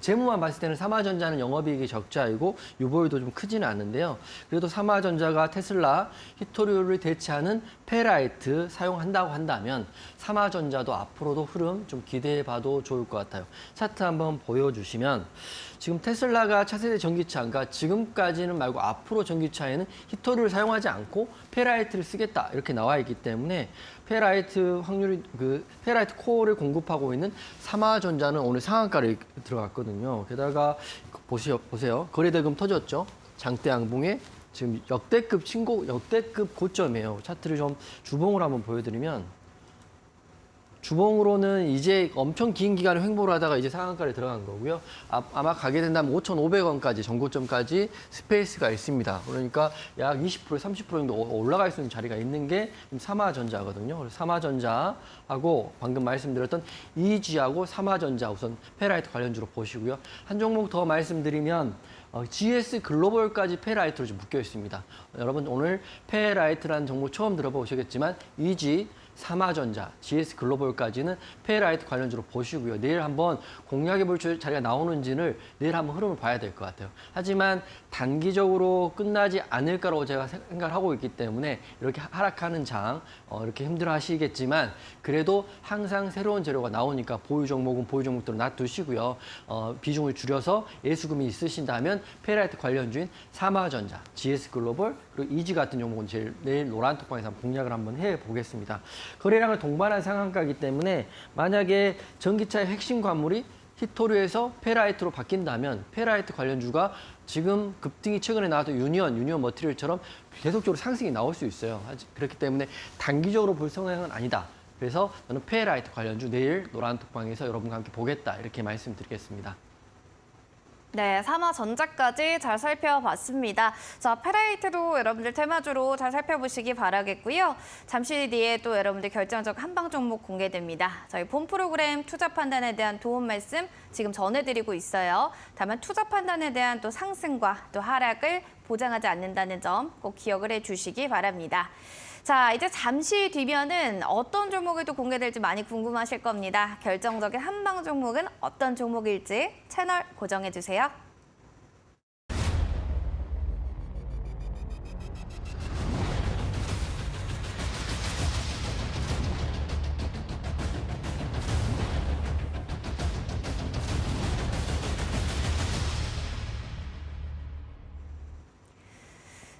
재무만 봤을 때는 삼화전자는 영업이익이 적자이고 유보율도 좀 크지는 않는데요. 그래도 삼화전자가 테슬라 히토류를 대체하는 페라이트 사용한다고 한다면 삼화전자도 앞으로도 흐름 좀 기대해봐도 좋을 것 같아요. 차트 한번 보여주시면 지금 테슬라가 차세대 전기차, 그러니까 지금까지는 말고 앞으로 전기차에는 히토류를 사용하지 않고 페라이트를 쓰겠다 이렇게 나와 있기 때문에 페라이트 페라이트 코어를 공급하고 있는 삼화전자는 오늘 상한가를 들어갔거든요. 게다가 보세요. 거래대금 터졌죠. 장대 양봉에 지금 역대급 고점이에요. 차트를 좀 주봉으로 한번 보여드리면 주봉으로는 이제 엄청 긴 기간을 횡보를 하다가 이제 상한가를 들어간 거고요. 아마 가게 된다면 5,500원까지 전고점까지 스페이스가 있습니다. 그러니까 약 20%, 30% 정도 올라갈 수 있는 자리가 있는 게 삼화전자거든요. 그래서 삼화전자하고 방금 말씀드렸던 EG하고 삼화전자 우선 페라이트 관련주로 보시고요. 한 종목 더 말씀드리면 GS 글로벌까지 페라이트로 좀 묶여 있습니다. 여러분 오늘 페라이트라는 종목 처음 들어보시겠지만 EG 삼화전자, GS 글로벌까지는 페라이트 관련주로 보시고요. 내일 한번 공략해 볼 자리가 나오는지를 내일 한번 흐름을 봐야 될 것 같아요. 하지만 단기적으로 끝나지 않을까라고 제가 생각을 하고 있기 때문에 이렇게 하락하는 장 이렇게 힘들어 하시겠지만 그래도 항상 새로운 재료가 나오니까 보유 종목은 보유 종목대로 놔두시고요. 비중을 줄여서 예수금이 있으신다면 페라이트 관련주인 삼화전자, GS 글로벌 그리고 이지 같은 종목은 내일 노란톡방에서 공략을 한번 해보겠습니다. 거래량을 동반한 상한가이기 때문에 만약에 전기차의 핵심 관물이 히토류에서 페라이트로 바뀐다면 페라이트 관련주가 지금 급등이 최근에 나왔던 유니온 머티리얼처럼 계속적으로 상승이 나올 수 있어요. 그렇기 때문에 단기적으로 볼 성향은 아니다. 그래서 저는 페라이트 관련주 내일 노란톡방에서 여러분과 함께 보겠다 이렇게 말씀드리겠습니다. 네, 삼화전자까지 잘 살펴봤습니다. 자, 페레이트도 여러분들 테마주로 잘 살펴보시기 바라겠고요. 잠시 뒤에 또 여러분들 결정적 한방 종목 공개됩니다. 저희 본 프로그램 투자 판단에 대한 도움 말씀 지금 전해드리고 있어요. 다만 투자 판단에 대한 또 상승과 또 하락을 보장하지 않는다는 점 꼭 기억을 해주시기 바랍니다. 자, 이제 잠시 뒤면은 어떤 종목이 또 공개될지 많이 궁금하실 겁니다. 결정적인 한방 종목은 어떤 종목일지 채널 고정해주세요.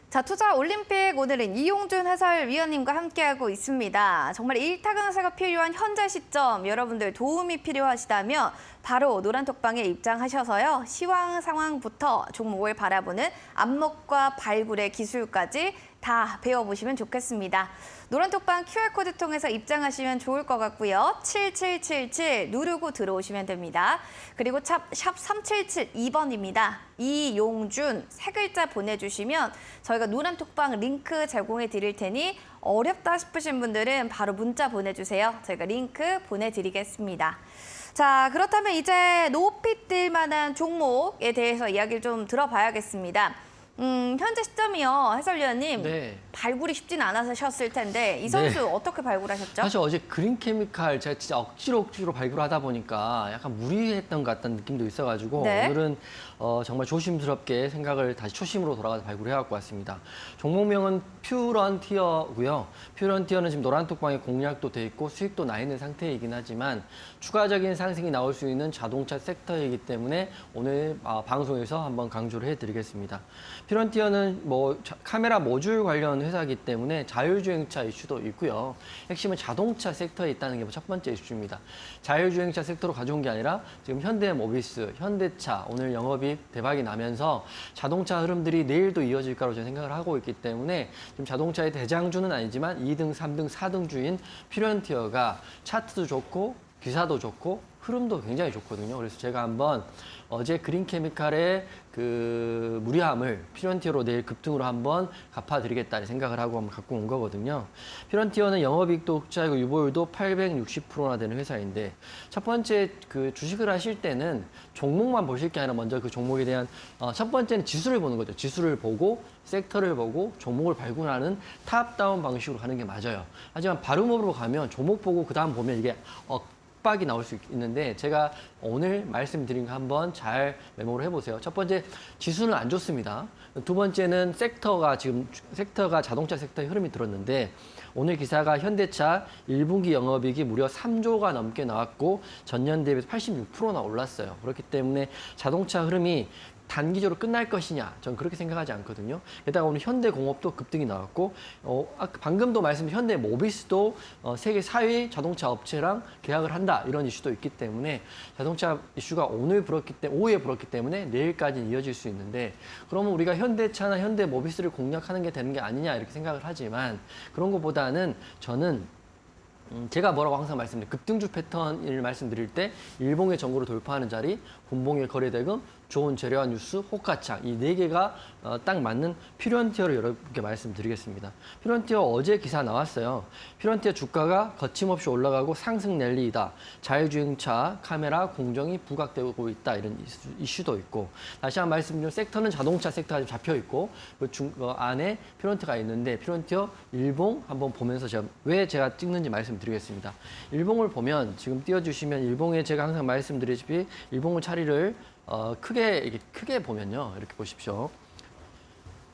자, 투자 올림픽 오늘은 이용준 해설위원님과 함께하고 있습니다. 정말 일타 강사가 필요한 현재 시점 여러분들 도움이 필요하시다면 바로 노란톡방에 입장하셔서요. 시황 상황부터 종목을 바라보는 안목과 발굴의 기술까지 다 배워보시면 좋겠습니다. 노란톡방 QR코드 통해서 입장하시면 좋을 것 같고요. 7777 누르고 들어오시면 됩니다. 그리고 샵 3772번입니다. 이용준 세 글자 보내주시면 저희가 노란톡방 링크 제공해 드릴 테니 어렵다 싶으신 분들은 바로 문자 보내주세요. 저희가 링크 보내드리겠습니다. 자, 그렇다면 이제 높이 뛸 만한 종목에 대해서 이야기를 좀 들어봐야겠습니다. 현재 시점이요, 해설위원님. 네. 발굴이 쉽진 않으셨을 텐데 이 선수 어떻게 발굴하셨죠? 사실 어제 그린케미칼 제가 진짜 억지로 발굴하다 보니까 약간 무리했던 것 같다는 느낌도 있어가지고 네. 오늘은 정말 조심스럽게 생각을 다시 초심으로 돌아가서 발굴해갖고 왔습니다. 종목명은 퓨런티어고요. 퓨런티어는 지금 노란톡방에 공략도 돼 있고 수익도 나 있는 상태이긴 하지만 추가적인 상승이 나올 수 있는 자동차 섹터이기 때문에 오늘 방송에서 한번 강조를 해드리겠습니다. 퓨런티어는 카메라 모듈 관련 회사이기 때문에 자율주행차 이슈도 있고요. 핵심은 자동차 섹터에 있다는 게 첫 번째 이슈입니다. 자율주행차 섹터로 가져온 게 아니라 지금 현대모비스, 현대차 오늘 영업이익 대박이 나면서 자동차 흐름들이 내일도 이어질 거라고 저는 생각을 하고 있기 때문에 지금 자동차의 대장주는 아니지만 2등, 3등, 4등 주인 퓨런티어가 차트도 좋고 기사도 좋고 흐름도 굉장히 좋거든요. 그래서 제가 한번 어제 그린케미칼의 그 무리함을 퓨런티어로 내일 급등으로 한번 갚아드리겠다는 생각을 하고 한번 갖고 온 거거든요. 퓨런티어는 영업이익도 흑자이고 유보율도 860%나 되는 회사인데 첫 번째 그 주식을 하실 때는 종목만 보실 게 아니라 먼저 그 종목에 대한 첫 번째는 지수를 보는 거죠. 지수를 보고 섹터를 보고 종목을 발굴하는 탑다운 방식으로 가는 게 맞아요. 하지만 바로목으로 가면 종목 보고 그 다음 보면 이게 빡이 나올 수 있는데 제가 오늘 말씀드린 거 한번 잘 메모를 해보세요. 첫 번째, 지수는 안 좋습니다. 두 번째는 섹터가 자동차 섹터의 흐름이 들었는데 오늘 기사가 현대차 1분기 영업이익이 무려 3조가 넘게 나왔고 전년 대비해서 86%나 올랐어요. 그렇기 때문에 자동차 흐름이 단기적으로 끝날 것이냐, 전 그렇게 생각하지 않거든요. 게다가 오늘 현대공업도 급등이 나왔고, 방금도 말씀드린 현대모비스도 세계 4위 자동차 업체랑 계약을 한다 이런 이슈도 있기 때문에 자동차 이슈가 오후에 불었기 때문에 내일까지는 이어질 수 있는데 그러면 우리가 현대차나 현대모비스를 공략하는 게 되는 게 아니냐 이렇게 생각을 하지만 그런 것보다는 저는 제가 뭐라고 항상 말씀드려요. 급등주 패턴을 말씀드릴 때 일봉의 정고를 돌파하는 자리, 분봉의 거래대금, 좋은 재료와 뉴스, 호가창 이 네 개가 딱 맞는 퓨런티어를 여러분께 말씀드리겠습니다. 퓨런티어 어제 기사 나왔어요. 퓨런티어 주가가 거침없이 올라가고 상승 랠리이다. 자율주행차 카메라 공정이 부각되고 있다. 이런 이슈도 있고 다시 한번 말씀드리면 섹터는 자동차 섹터가 좀 잡혀 있고 그 안에 퓨런티어가 있는데 퓨런티어 일봉 한번 보면서 왜 제가 찍는지 말씀드리겠습니다. 일봉을 보면 지금 띄워주시면 일봉에 제가 항상 말씀드리다시피 일봉을 차리를 크게 보면요. 이렇게 보십시오.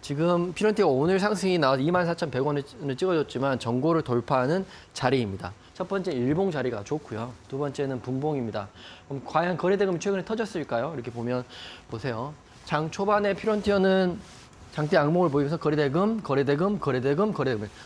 지금 퓨런티어가 오늘 상승이 나와서 24,100원을 찍어줬지만 정고를 돌파하는 자리입니다. 첫 번째 일봉 자리가 좋고요. 두 번째는 분봉입니다. 그럼 과연 거래대금이 최근에 터졌을까요? 이렇게 보면 보세요. 장 초반에 퓨런티어는 장대 악몽을 보이면서 거래대금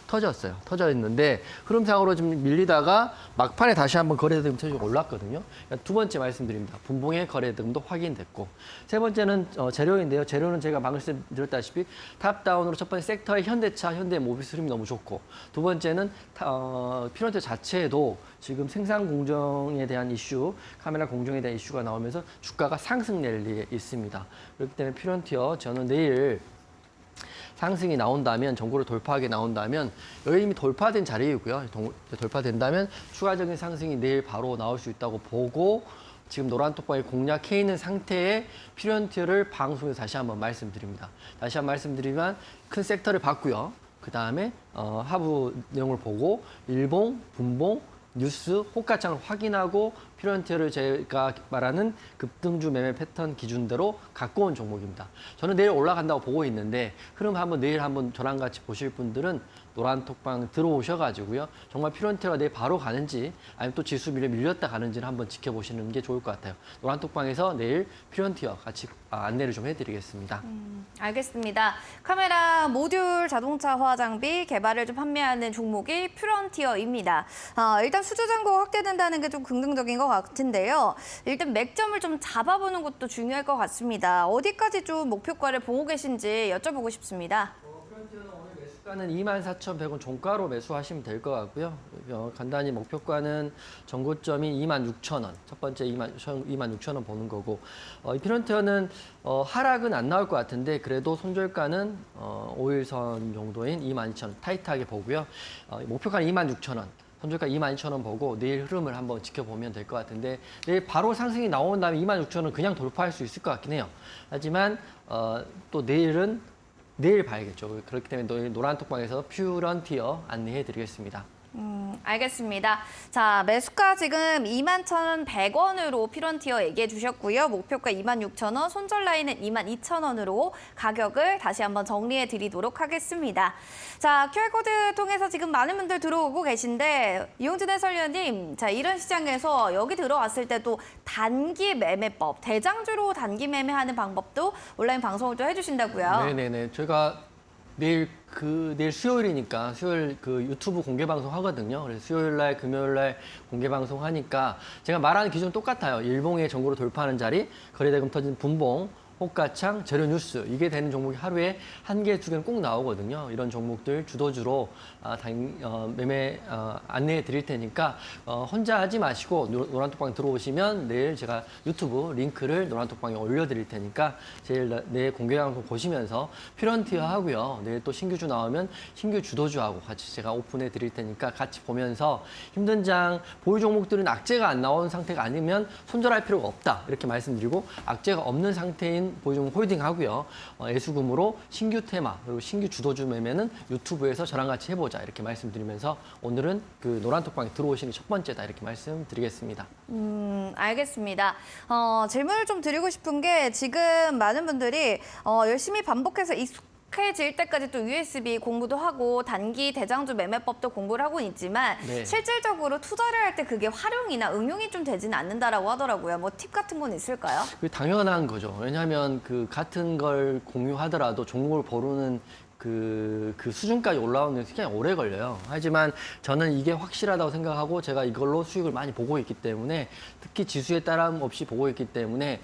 터졌어요. 터져 있는데 흐름상으로 좀 밀리다가 막판에 다시 한번 거래대금 터지고 올랐거든요. 그러니까 두 번째 말씀드립니다. 분봉의 거래대금도 확인됐고 세 번째는 재료인데요. 재료는 제가 말씀드렸다시피 탑다운으로 첫 번째 섹터의 현대차, 현대모비스 흐름이 너무 좋고 두 번째는 피론트 자체도 지금 생산 공정에 대한 이슈, 카메라 공정에 대한 이슈가 나오면서 주가가 상승 랠리에 있습니다. 그렇기 때문에 피론티어 저는 내일 상승이 나온다면, 전고를 돌파하게 나온다면 여기 이미 돌파된 자리이고요. 돌파된다면 추가적인 상승이 내일 바로 나올 수 있다고 보고 지금 노란 톡방에 공략해 있는 상태의 피론티어를 방송에서 다시 한번 말씀드립니다. 다시 한번 말씀드리면 큰 섹터를 봤고요. 그 다음에 하부 내용을 보고 일봉, 분봉, 뉴스, 호가창을 확인하고 피론티어를 제가 말하는 급등주 매매 패턴 기준대로 갖고 온 종목입니다. 저는 내일 올라간다고 보고 있는데 흐름 한번 내일 한번 저랑 같이 보실 분들은 노란 톡방 들어오셔가지고요. 정말 피론티어가 내일 바로 가는지 아니면 또 지수 밀렸다 가는지를 한번 지켜보시는 게 좋을 것 같아요. 노란 톡방에서 내일 피론티어 같이 안내를 좀 해드리겠습니다. 알겠습니다. 카메라 모듈 자동차 화학 장비 개발을 좀 판매하는 종목이 피론티어입니다. 일단 수주 잔고 확대된다는 게 좀 긍정적인 것 같은데요. 일단 맥점을 좀 잡아보는 것도 중요할 것 같습니다. 어디까지 좀 목표가를 보고 계신지 여쭤보고 싶습니다. 피론티어는 오늘 매수가는 24,100원 종가로 매수하시면 될 것 같고요. 간단히 목표가는 전고점이 26,000원, 첫 번째 26,000원 보는 거고 이 피론티어는 하락은 안 나올 것 같은데 그래도 손절가는 5일선 정도인 22,000원 타이트하게 보고요. 목표가는 26,000원. 손절가 22,000원 보고 내일 흐름을 한번 지켜보면 될 것 같은데 내일 바로 상승이 나온 다음에 26,000원 그냥 돌파할 수 있을 것 같긴 해요. 하지만 또 내일은 내일 봐야겠죠. 그렇기 때문에 노란 톡방에서 퓨런티어 안내해 드리겠습니다. 알겠습니다. 자, 매수가 지금 21,100원으로 피론티어 얘기해 주셨고요. 목표가 26,000원, 손절 라인은 22,000원으로 가격을 다시 한번 정리해 드리도록 하겠습니다. 자, QR코드 통해서 지금 많은 분들 들어오고 계신데 이용진 해설위원님, 자, 이런 시장에서 여기 들어왔을 때도 단기 매매법, 대장주로 단기 매매하는 방법도 온라인 방송을 또 해주신다고요? 네네네. 저희가 내일 수요일이니까 수요일 유튜브 공개 방송 하거든요. 그래서 수요일 날, 금요일 날 공개 방송 하니까 제가 말하는 기준 똑같아요. 일봉의 전고로 돌파하는 자리, 거래대금 터진 분봉, 호가창, 재료 뉴스 이게 되는 종목이 하루에 한 개, 두 개는 꼭 나오거든요. 이런 종목들 주도주로 매매 안내해 드릴 테니까 혼자 하지 마시고 노란톡방 들어오시면 내일 제가 유튜브 링크를 노란톡방에 올려드릴 테니까 내일 공개 방송 보시면서 피론티어 하고요. 내일 또 신규주 나오면 신규 주도주하고 같이 제가 오픈해 드릴 테니까 같이 보면서 힘든 장 보유 종목들은 악재가 안 나온 상태가 아니면 손절할 필요가 없다 이렇게 말씀드리고 악재가 없는 상태인 보유 종목 홀딩하고요. 애수금으로 신규 테마 그리고 신규 주도주 매매는 유튜브에서 저랑 같이 해보자 이렇게 말씀드리면서 오늘은 노란톡방에 들어오시는 첫 번째다 이렇게 말씀드리겠습니다. 알겠습니다. 질문을 좀 드리고 싶은 게 지금 많은 분들이 열심히 반복해서 익숙해질 때까지 또 USB 공부도 하고 단기 대장주 매매법도 공부를 하고 있지만 네. 실질적으로 투자를 할 때 그게 활용이나 응용이 좀 되지는 않는다라고 하더라고요. 뭐 팁 같은 건 있을까요? 그게 당연한 거죠. 왜냐하면 같은 걸 공유하더라도 종목을 고르는 그 수준까지 올라오는 데 굉장히 오래 걸려요. 하지만 저는 이게 확실하다고 생각하고 제가 이걸로 수익을 많이 보고 있기 때문에 특히 지수에 따름 없이 보고 있기 때문에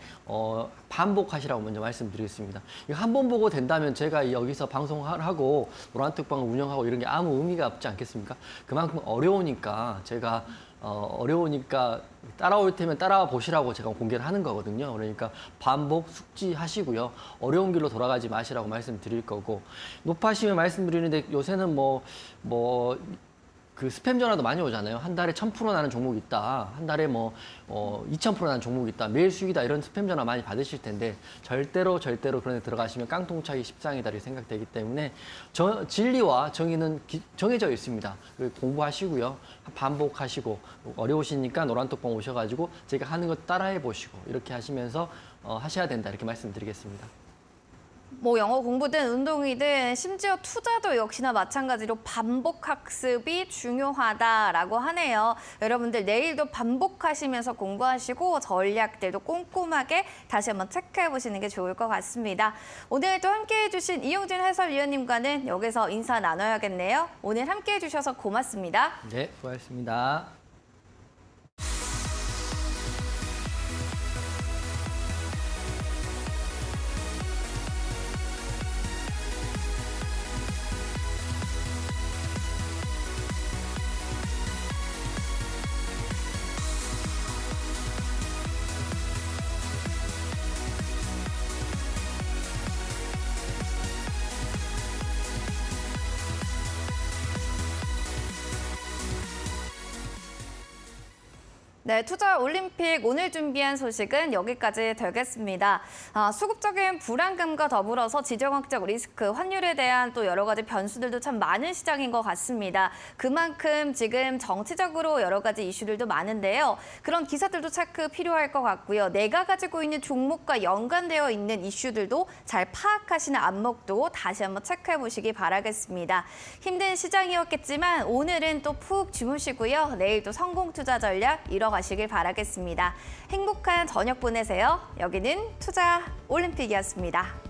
반복하시라고 먼저 말씀드리겠습니다. 이거 한 번 보고 된다면 제가 여기서 방송하고 노란톡방을 운영하고 이런 게 아무 의미가 없지 않겠습니까? 그만큼 어려우니까 제가 어려우니까 따라올 테면 따라와 보시라고 제가 공개를 하는 거거든요. 그러니까 반복 숙지하시고요. 어려운 길로 돌아가지 마시라고 말씀드릴 거고 높아시면 말씀드리는데 요새는 스팸 전화도 많이 오잖아요. 한 달에 1000% 나는 종목이 있다. 한 달에 2000% 나는 종목이 있다. 매일 수익이다. 이런 스팸 전화 많이 받으실 텐데 절대로 그런 데 들어가시면 깡통차기 십상이다 이렇게 생각되기 때문에 진리와 정의는 정해져 있습니다. 공부하시고요. 반복하시고 어려우시니까 노란톡방 오셔가지고 제가 하는 거 따라해 보시고 이렇게 하시면서 하셔야 된다 이렇게 말씀드리겠습니다. 뭐 영어 공부든 운동이든 심지어 투자도 역시나 마찬가지로 반복 학습이 중요하다라고 하네요. 여러분들 내일도 반복하시면서 공부하시고 전략들도 꼼꼼하게 다시 한번 체크해 보시는 게 좋을 것 같습니다. 오늘 또 함께해 주신 이용진 해설위원님과는 여기서 인사 나눠야겠네요. 오늘 함께해 주셔서 고맙습니다. 네, 수고하셨습니다. 네, 투자 올림픽 오늘 준비한 소식은 여기까지 되겠습니다. 수급적인 불안감과 더불어서 지정학적 리스크, 환율에 대한 또 여러 가지 변수들도 참 많은 시장인 것 같습니다. 그만큼 지금 정치적으로 여러 가지 이슈들도 많은데요. 그런 기사들도 체크 필요할 것 같고요. 내가 가지고 있는 종목과 연관되어 있는 이슈들도 잘 파악하시는 안목도 다시 한번 체크해 보시기 바라겠습니다. 힘든 시장이었겠지만 오늘은 또 푹 주무시고요. 내일 또 성공 투자 전략 이뤄가시길 바라겠습니다. 행복한 저녁 보내세요. 여기는 투자 올림픽이었습니다.